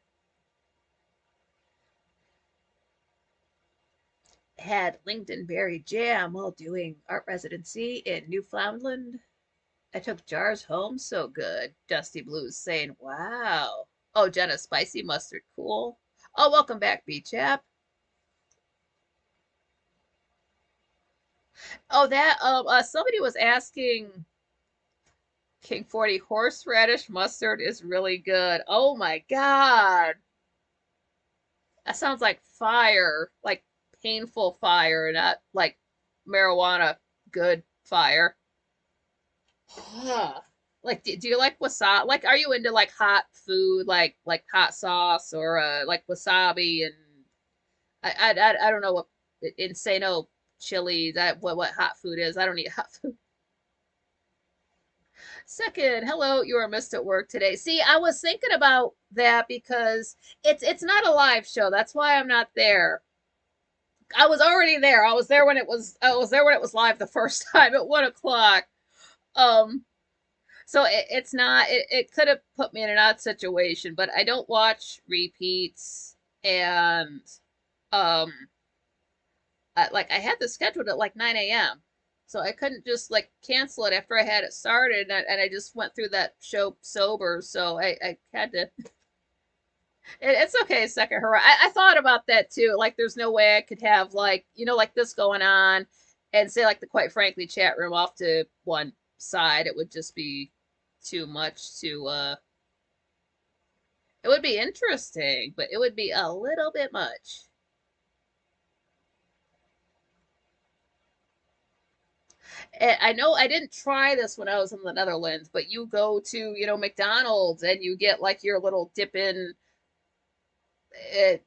[SPEAKER 1] Had lingonberry jam while doing art residency in Newfoundland. I took jars home, so good. Dusty Blues saying, wow. Oh, Jenna, spicy mustard, cool. Oh, welcome back, B-Chap. Oh, that, somebody was asking King 40 horseradish mustard is really good. Oh my God. That sounds like fire, like painful fire, not like marijuana good fire. Like, do you like wasabi? Like, are you into like hot food, like hot sauce or like wasabi and I don't know what insano chili that what hot food is. I don't eat hot food. Second, hello, you are missed at work today. See, I was thinking about that because it's not a live show. That's why I'm not there. I was already there. I was there when it was live the first time at 1 o'clock. Um, so it's not. It could have put me in an odd situation, but I don't watch repeats, and um, like I had this scheduled at like 9 a.m. So I couldn't just like cancel it after I had it started, and I just went through that show sober. So I had to. It's okay, Second Hurrah. I thought about that too. Like, there's no way I could have like like this going on, and say like the quite frankly chat room off to one side. It would just be too much to. It would be interesting, but it would be a little bit much. And I know I didn't try this when I was in the Netherlands, but you go to McDonald's and you get like your little dip in. It,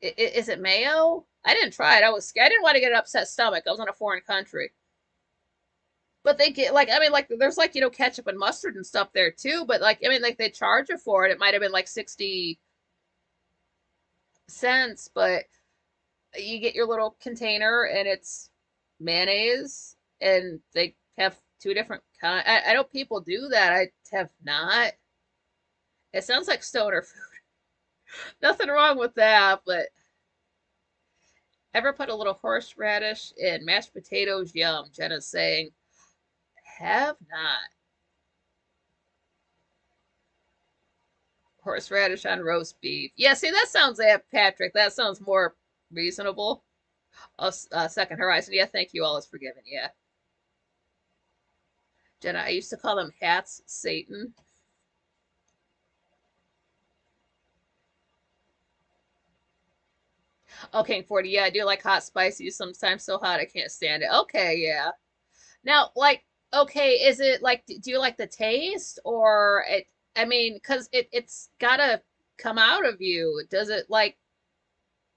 [SPEAKER 1] is it mayo? I didn't try it. I didn't want to get an upset stomach. I was in a foreign country. But they get like, I mean, like there's like ketchup and mustard and stuff there too. But like, I mean, like they charge you for it. It might have been like 60 cents, but you get your little container and it's mayonnaise, and they have two different kind. I know people do that. I have not. It sounds like stoner food. Nothing wrong with that, but ever put a little horseradish in mashed potatoes? Yum, Jenna's saying. Have not. Horseradish on roast beef. Yeah, see, that sounds, Patrick, that sounds more reasonable. Oh, Second Horizon. Yeah, thank you. All is forgiven. Yeah. Jenna, I used to call them hats, Satan. Okay, 40. Yeah, I do like hot spicy, sometimes so hot I can't stand it. Okay, yeah. Now, like, okay, is it like, do you like the taste or it? I mean, because it's gotta come out of you. Does it like,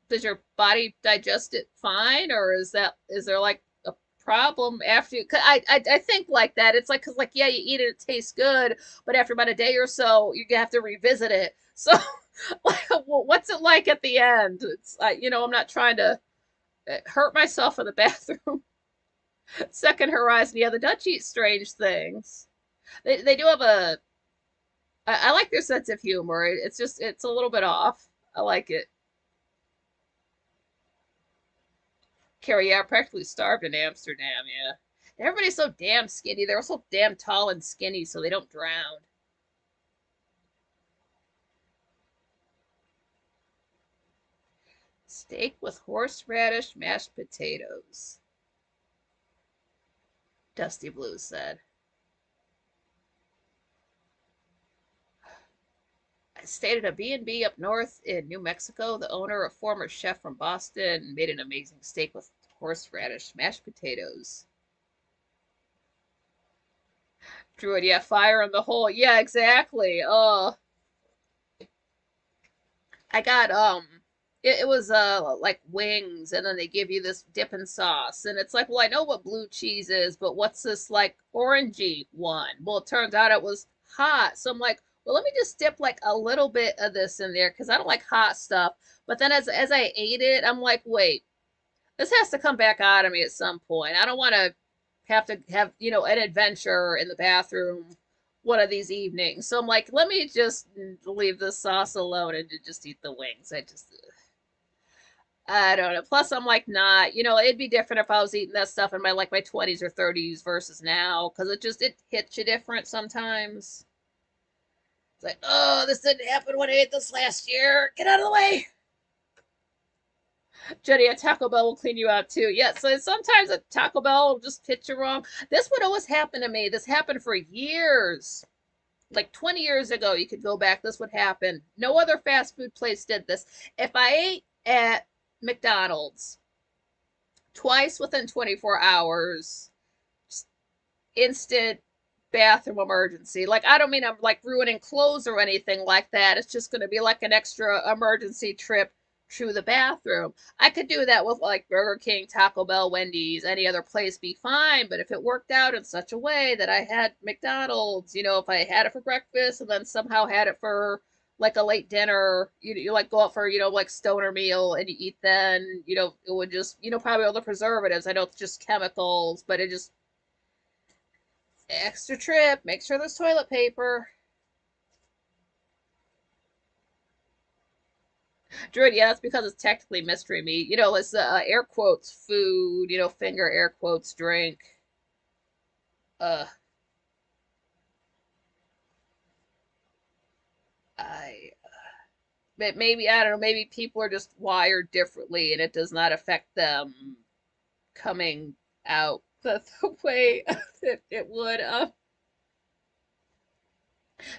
[SPEAKER 1] does your body digest it fine, or is there like a problem after you? 'Cause I think like that. It's like, because like, yeah, you eat it, it tastes good, but after about a day or so, you have to revisit it. So, like, what's it like at the end? It's I'm not trying to hurt myself in the bathroom. Second Horizon, yeah, the Dutch eat strange things. They do have a. I like their sense of humor. It's just it's a little bit off. I like it. Carrie, yeah, practically starved in Amsterdam. Yeah, everybody's so damn skinny. They're so damn tall and skinny, so they don't drown. Steak with horseradish, mashed potatoes. Dusty Blue said. I stayed at a B&B up north in New Mexico. The owner, a former chef from Boston, made an amazing steak with horseradish, mashed potatoes. Druid, yeah, fire in the hole. Yeah, exactly. Oh, I got it was like wings, and then they give you this dipping sauce, and it's like, well, I know what blue cheese is, but what's this like orangey one? Well, it turns out it was hot, so I'm like, well, let me just dip like a little bit of this in there because I don't like hot stuff. But then as I ate it, I'm like, wait, this has to come back out of me at some point. I don't want to have an adventure in the bathroom one of these evenings. So I'm like, let me just leave the sauce alone and just eat the wings. I don't know. Plus, I'm like, not. It'd be different if I was eating that stuff in my 20s or 30s versus now, because it hits you different sometimes. It's like, oh, this didn't happen when I ate this last year. Get out of the way. Jenny, a Taco Bell will clean you out too. Yeah, so sometimes a Taco Bell will just hit you wrong. This would always happen to me. This happened for years. Like 20 years ago, you could go back, this would happen. No other fast food place did this. If I ate at McDonald's twice within 24 hours, instant bathroom emergency. Like, I don't mean I'm like ruining clothes or anything like that. It's just going to be like an extra emergency trip to the bathroom. I could do that with like Burger King, Taco Bell, Wendy's, any other place be fine. But if it worked out in such a way that I had McDonald's, if I had it for breakfast and then somehow had it for like a late dinner, you like go out for, like stoner meal and you eat then, it would just, probably all the preservatives. I know it's just chemicals, but it just extra trip. Make sure there's toilet paper. Druid, yeah, it's because it's technically mystery meat. It's air quotes food, finger air quotes drink. Uh, I, maybe, I don't know, maybe people are just wired differently and it does not affect them coming out the way that it would.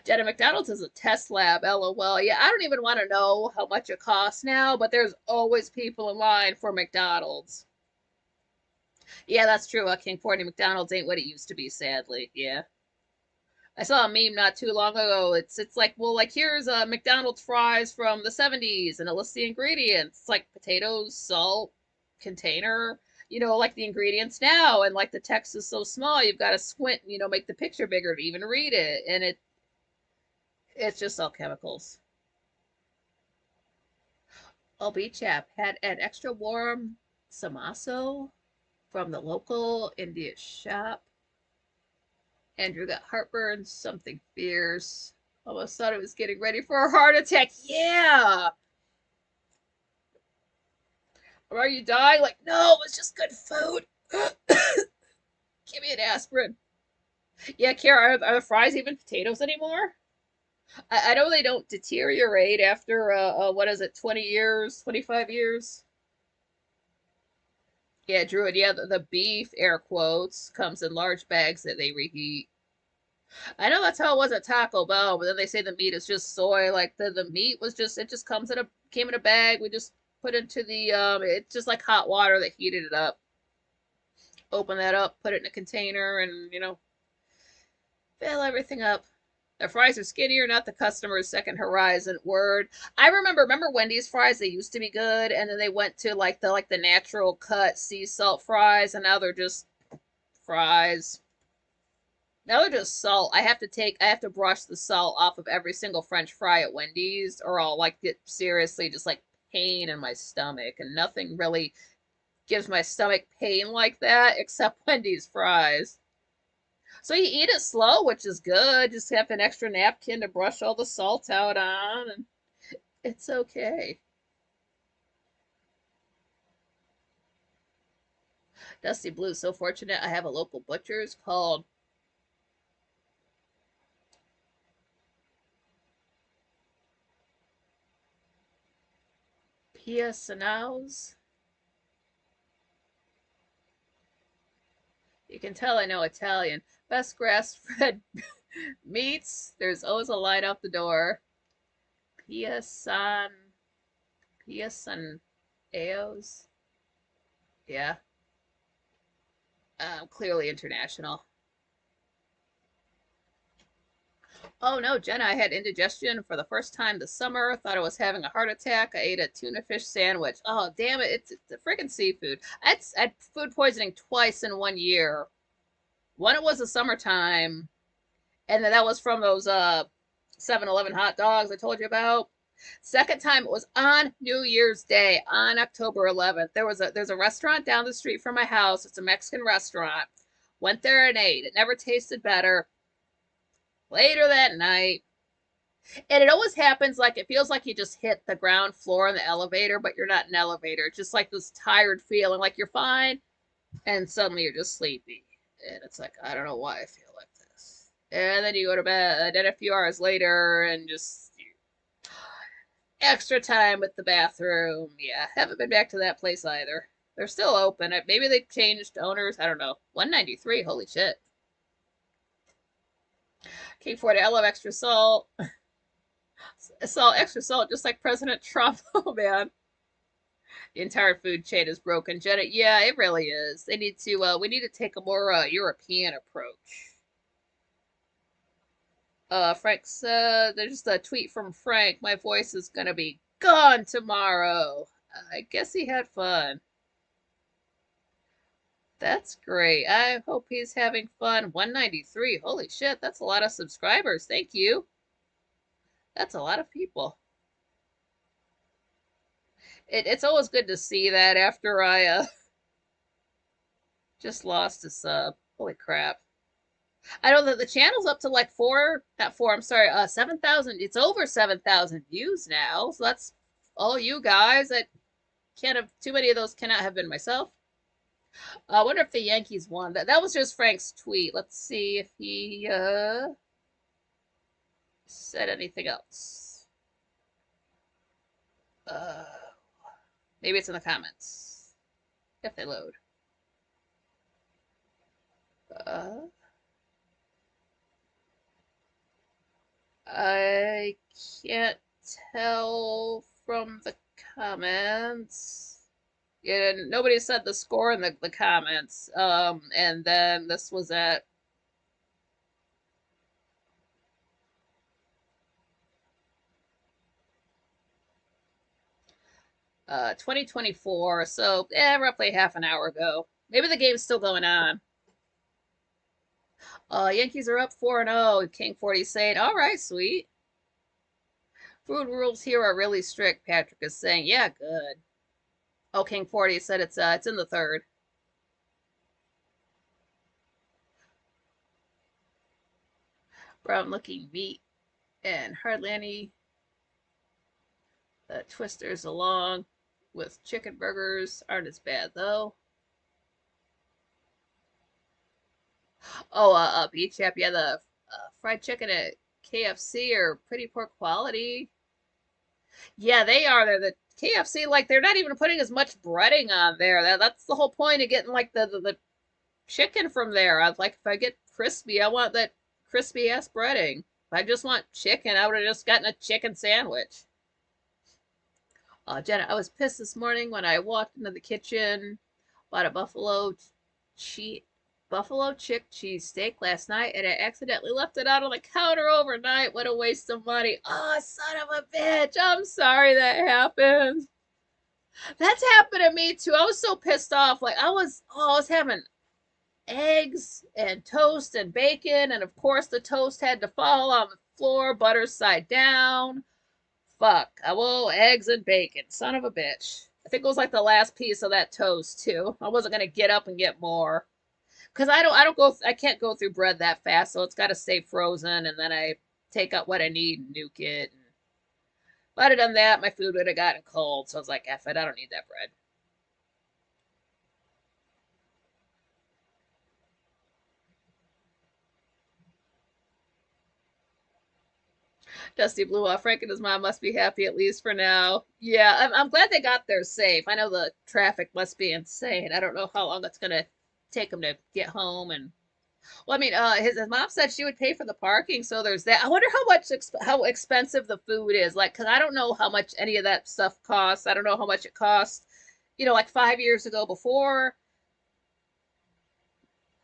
[SPEAKER 1] Jenna, McDonald's is a test lab, lol. Yeah, I don't even want to know how much it costs now, but there's always people in line for McDonald's. Yeah, that's true. King Courtney, McDonald's ain't what it used to be, sadly. Yeah. I saw a meme not too long ago. It's like, well, like here's McDonald's fries from the 70s and it lists the ingredients. It's like potatoes, salt, container, like the ingredients now, and like the text is so small, you've got to squint and, make the picture bigger to even read it. And it's just all chemicals. Oh, beach chap had an extra warm samaso from the local Indian shop. Andrew got heartburn, something fierce. Almost thought he was getting ready for a heart attack. Yeah. Or are you dying? Like, no, it was just good food. Give me an aspirin. Yeah, Kara, are the fries even potatoes anymore? I know they don't deteriorate after, what is it, 20 years, 25 years? Yeah, Druid, yeah, the beef, air quotes, comes in large bags that they reheat. I know that's how it was at Taco Bell, but then they say the meat is just soy. Like the meat was just it just came in a bag. We just put into the it's just like hot water that heated it up. Open that up, put it in a container, and fill everything up. The fries are skinnier, not the customer's second horizon. Word. I remember Wendy's fries, they used to be good, and then they went to like the natural cut sea salt fries, and now they're just fries. Now they're just salt. I have to brush the salt off of every single French fry at Wendy's, or I'll like get seriously just like pain in my stomach, and nothing really gives my stomach pain like that except Wendy's fries. So you eat it slow, which is good. Just have an extra napkin to brush all the salt out on, and it's okay. Dusty Blue, so fortunate I have a local butcher's called Pia Sanau's. You can tell I know Italian. Best grass-fed meats. There's always a line out the door. Pia San Pia San Eos. Yeah. Clearly international. Oh no, Jenna, I had indigestion for the first time this summer. Thought I was having a heart attack. I ate a tuna fish sandwich. Oh, damn it. It's a freaking seafood. I had food poisoning twice in 1 year. One, it was the summertime, and then that was from those 7-Eleven hot dogs I told you about. Second time, it was on New Year's Day, on October 11th. There's a restaurant down the street from my house. It's a Mexican restaurant. Went there and ate. It never tasted better. Later that night, and it always happens like it feels like you just hit the ground floor in the elevator, but you're not in an elevator. It's just like this tired feeling, like you're fine, and suddenly you're just sleepy. And it's like, I don't know why I feel like this. And then you go to bed, and a few hours later, and just extra time with the bathroom. Yeah, haven't been back to that place either. They're still open. Maybe they changed owners. I don't know. 193. Holy shit. King 40. I love extra salt. Salt, extra salt, just like President Trump. Oh man, the entire food chain is broken. Jenna, yeah, it really is. They need to. We need to take a more European approach. Frank said, there's just a tweet from Frank. My voice is gonna be gone tomorrow. I guess he had fun. That's great. I hope he's having fun. 193. Holy shit, that's a lot of subscribers. Thank you. That's a lot of people. It's always good to see that after I just lost a sub. Holy crap. I know that the channel's up to like not four, I'm sorry, 7,000. It's over 7,000 views now. So that's all you guys. I can't have too many of those cannot have been myself. I wonder if the Yankees won. That was just Frank's tweet. Let's see if he said anything else. Uh, maybe it's in the comments if they load. Uh, I can't tell from the comments. Yeah, nobody said the score in the comments. And then this was at 2024, so roughly half an hour ago. Maybe the game's still going on. Yankees are up 4-0. King 40 saying, all right, sweet. Food rules here are really strict, Patrick is saying. Yeah, good. Oh, King 40 said it's in the third. Brown looking meat and hardly any twisters along with chicken burgers aren't as bad though. Oh, beach chap, yeah, the fried chicken at KFC are pretty poor quality. Yeah, they are. They're the KFC, like they're not even putting as much breading on there. That's the whole point of getting like the chicken from there. I like if I get crispy, I want that crispy ass breading. If I just want chicken, I would have just gotten a chicken sandwich. Jenna, I was pissed this morning when I walked into the kitchen, bought a cheese buffalo chick cheesesteak last night, and I accidentally left it out on the counter overnight. What a waste of money! Oh, son of a bitch! I'm sorry that happened. That's happened to me too. I was so pissed off. Like I was having eggs and toast and bacon, and of course the toast had to fall on the floor, butter side down. Fuck. Well, eggs and bacon. Son of a bitch. I think it was like the last piece of that toast too. I wasn't gonna get up and get more. Cause I can't go through bread that fast, so it's gotta stay frozen and then I take out what I need and nuke it. And if I'd have done that, my food would have gotten cold. So I was like, F it, I don't need that bread. Dusty blew off. Frank and his mom must be happy at least for now. Yeah, I'm glad they got there safe. I know the traffic must be insane. I don't know how long it's gonna take them to get home. And well, I mean, his mom said she would pay for the parking, so there's that. I wonder how expensive the food is. Like, cause I don't know how much any of that stuff costs. I don't know how much it cost. Like 5 years ago before.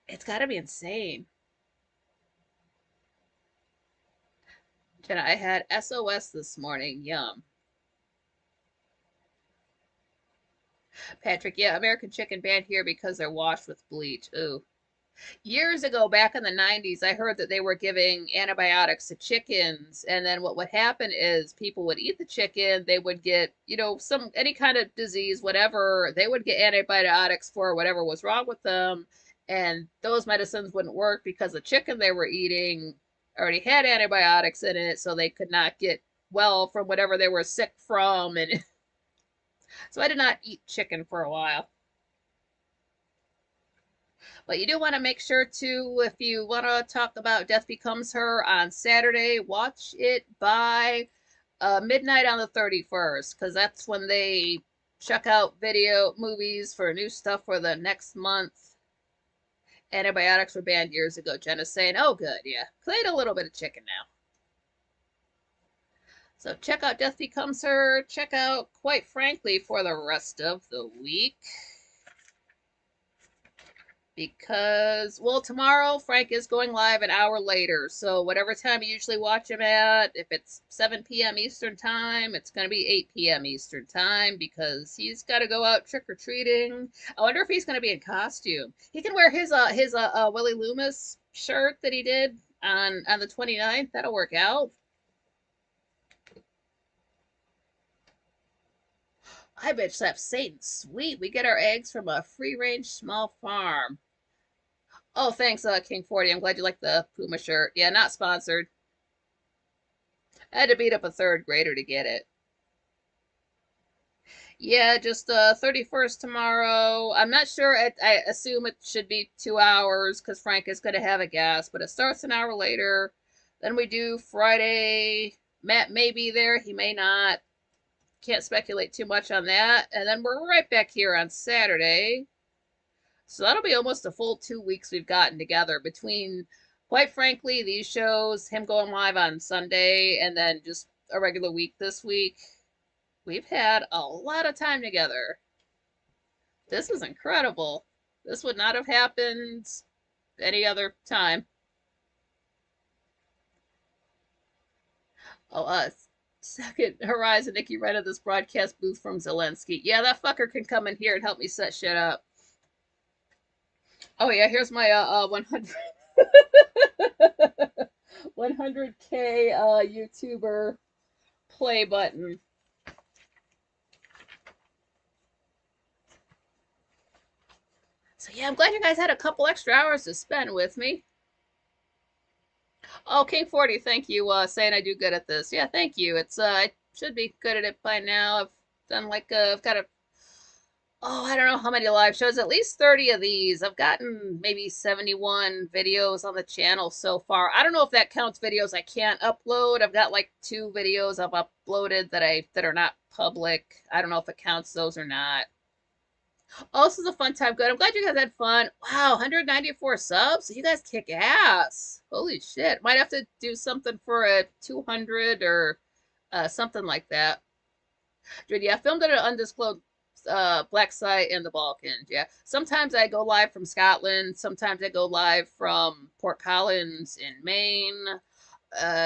[SPEAKER 1] It's got to be insane. Jenna, I had SOS this morning. Yum. Patrick, yeah, American chicken banned here because they're washed with bleach. Ooh. Years ago, back in the 90s, I heard that they were giving antibiotics to chickens. And then what would happen is people would eat the chicken, they would get, any kind of disease, whatever, they would get antibiotics for whatever was wrong with them. And those medicines wouldn't work because the chicken they were eating already had antibiotics in it, so they could not get well from whatever they were sick from. And so I did not eat chicken for a while. But you do want to make sure to, if you want to talk about Death Becomes Her on Saturday, watch it by midnight on the 31st, because that's when they check out video movies for new stuff for the next month. Antibiotics were banned years ago. Jenna's saying, oh, good, yeah. Played a little bit of chicken now. So check out Death Becomes Her. Check out, quite frankly, for the rest of the week. Because, well, tomorrow Frank is going live an hour later. So whatever time you usually watch him at, if it's 7 p.m. Eastern time, it's going to be 8 p.m. Eastern time because he's got to go out trick-or-treating. I wonder if he's going to be in costume. He can wear his Willie Loomis shirt that he did on the 29th. That'll work out. I bet that's Satan. Sweet. We get our eggs from a free-range small farm. Oh, thanks, King 40. I'm glad you like the Puma shirt. Yeah, not sponsored. I had to beat up a third grader to get it. Yeah, just 31st tomorrow. I'm not sure. I assume it should be 2 hours because Frank is going to have a guest, but it starts an hour later. Then we do Friday. Matt may be there. He may not. Can't speculate too much on that. And then we're right back here on Saturday. So that'll be almost a full 2 weeks we've gotten together between, quite frankly, these shows, him going live on Sunday, and then just a regular week this week. We've had a lot of time together. This is incredible. This would not have happened any other time. Oh, Second Horizon, Nikki rented this broadcast booth from Zelensky. Yeah, that fucker can come in here and help me set shit up. Oh yeah, here's my 100K YouTuber play button. So yeah, I'm glad you guys had a couple extra hours to spend with me. Oh, King 40, thank you, saying I do good at this. Yeah, thank you. It's I should be good at it by now. I've done I've got I don't know how many live shows, at least 30 of these. I've gotten maybe 71 videos on the channel so far. I don't know if that counts videos I can't upload. I've got like 2 videos I've uploaded that are not public. I don't know if it counts those or not. Oh, this is a fun time. Good. I'm glad you guys had fun. Wow, 194 subs. You guys kick ass. Holy shit. Might have to do something for a 200 or something like that. Dude, yeah, I filmed at an undisclosed black site in the Balkans. Yeah. Sometimes I go live from Scotland. Sometimes I go live from Port Collins in Maine.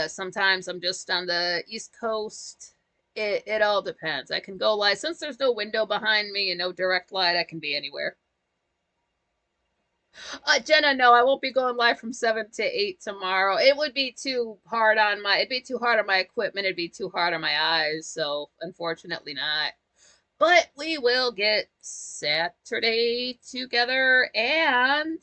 [SPEAKER 1] Sometimes I'm just on the East Coast. It all depends. I can go live. Since there's no window behind me and no direct light, I can be anywhere. Jenna, no, I won't be going live from 7 to 8 tomorrow. It would be too hard on it'd be too hard on my equipment. It'd be too hard on my eyes. So unfortunately not. But we will get Saturday together and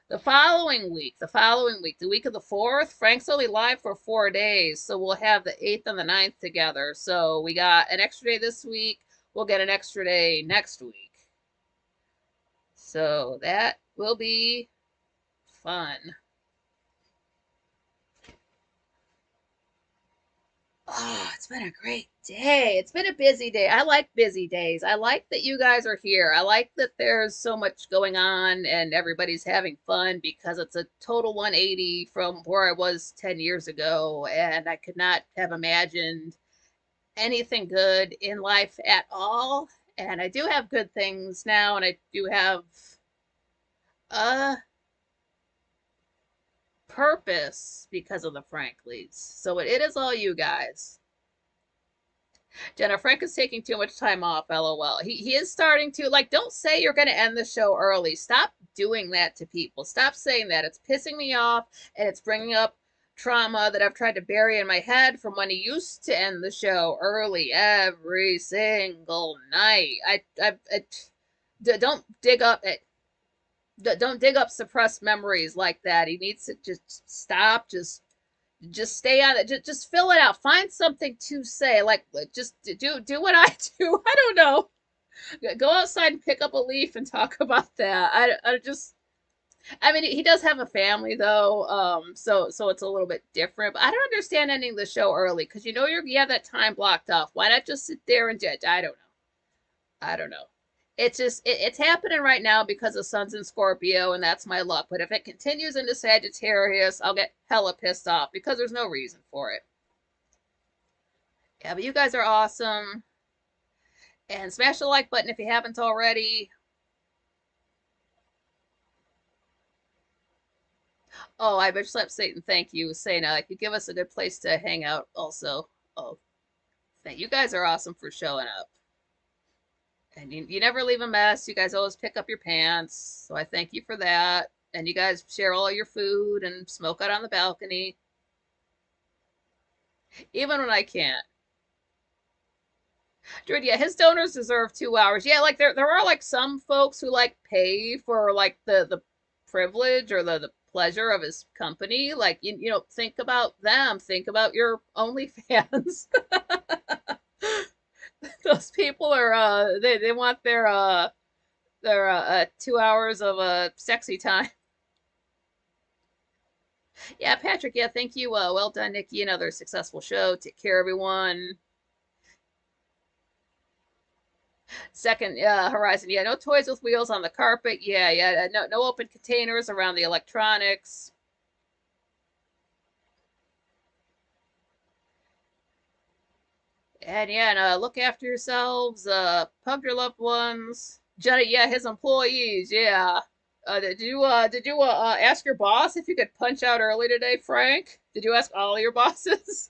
[SPEAKER 1] the following week, the week of the 4th, Frank's only live for 4 days, so we'll have the 8th and the 9th together. So we got an extra day this week. We'll get an extra day next week. So that will be fun. Oh, it's been a great day. It's been a busy day. I like busy days. I like that you guys are here. I like that there's so much going on and everybody's having fun because it's a total 180 from where I was 10 years ago. And I could not have imagined anything good in life at all. And I do have good things now, and I do have uh purpose because of the Franklies. So it is all you guys. Jenna, Frank is taking too much time off, lol. He is starting to, like, don't say you're going to end the show early. Stop doing that to people. Stop saying that. It's pissing me off, and it's bringing up trauma that I've tried to bury in my head from when he used to end the show early every single night. Don't dig up it. Don't dig up suppressed memories like that. He needs to just stop. Just stay on it. Just fill it out. Find something to say. Like, just do what I do. I don't know. Go outside and pick up a leaf and talk about that. I mean, he does have a family though. So it's a little bit different. But I don't understand ending the show early because you have that time blocked off. Why not just sit there and judge? I don't know. I don't know. It's just it's happening right now because the sun's in Scorpio and that's my luck. But if it continues into Sagittarius, I'll get hella pissed off because there's no reason for it. Yeah, but you guys are awesome. And smash the like button if you haven't already. Oh, I bitch slept Satan. Thank you, Sana. You give us a good place to hang out also. Oh, thank you guys are awesome for showing up. And you never leave a mess. You guys always pick up your pants. So I thank you for that. And you guys share all your food and smoke out on the balcony. Even when I can't. Druid, yeah, his donors deserve 2 hours. Yeah, like there are like some folks who like pay for like the privilege or the pleasure of his company. Like think about them. Think about your OnlyFans. Those people are they want their 2 hours of sexy time. Yeah, Patrick, yeah, thank you. Well done, Nikki. Another successful show. Take care, everyone. Second Horizon, yeah, no toys with wheels on the carpet. Yeah, no open containers around the electronics. And yeah, and look after yourselves. Hug your loved ones. Johnny, yeah, his employees, yeah. Did you ask your boss if you could punch out early today, Frank? Did you ask all your bosses?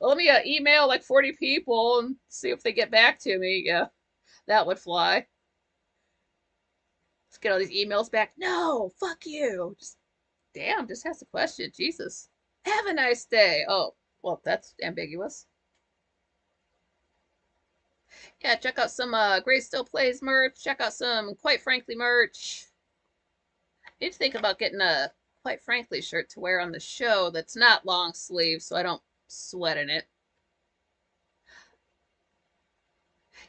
[SPEAKER 1] Well, let me email like 40 people and see if they get back to me. Yeah, that would fly. Let's get all these emails back. No, fuck you. Just ask a question. Jesus. Have a nice day. Oh, well, that's ambiguous. Yeah, check out some Grace Still Plays merch. Check out some Quite Frankly merch. I need to think about getting a Quite Frankly shirt to wear on the show that's not long sleeve so I don't sweat in it.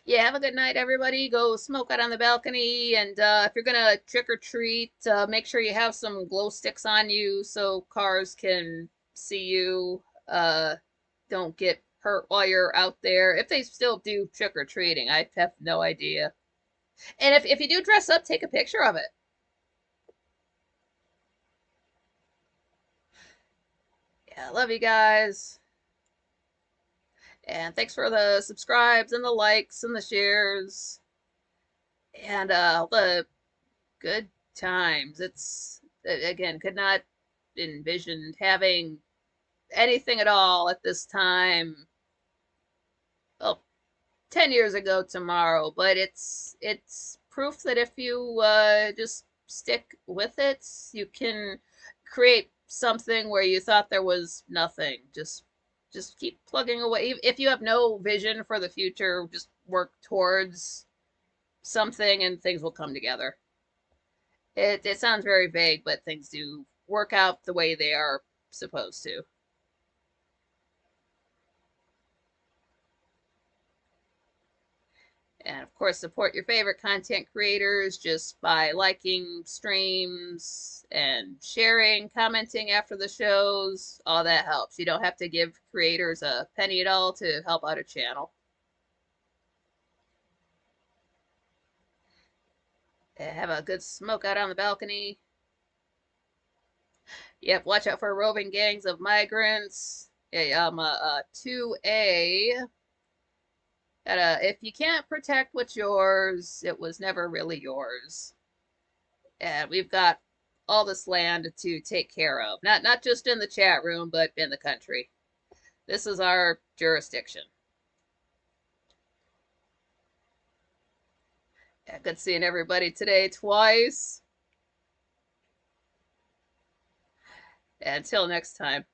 [SPEAKER 1] Yeah, have a good night, everybody. Go smoke out on the balcony. And if you're going to trick or treat, make sure you have some glow sticks on you so cars can see you. Don't get hurt while you're out there. If they still do trick or treating, I have no idea. And if you do dress up, take a picture of it. Yeah, love you guys. And thanks for the subscribes and the likes and the shares and the good times. It's again, could not envision having anything at all at this time. Well, 10 years ago tomorrow, but it's proof that if you just stick with it, you can create something where you thought there was nothing. Just keep plugging away. If you have no vision for the future, just work towards something and things will come together. It sounds very vague, but things do work out the way they are supposed to. And of course, support your favorite content creators just by liking streams and sharing, commenting after the shows. All that helps. You don't have to give creators a penny at all to help out a channel. Have a good smoke out on the balcony. Yep, watch out for roving gangs of migrants. Yeah, I'm a 2A. If you can't protect what's yours, it was never really yours. And we've got all this land to take care of. Not just in the chat room, but in the country. This is our jurisdiction. Yeah, good seeing everybody today twice. Until next time.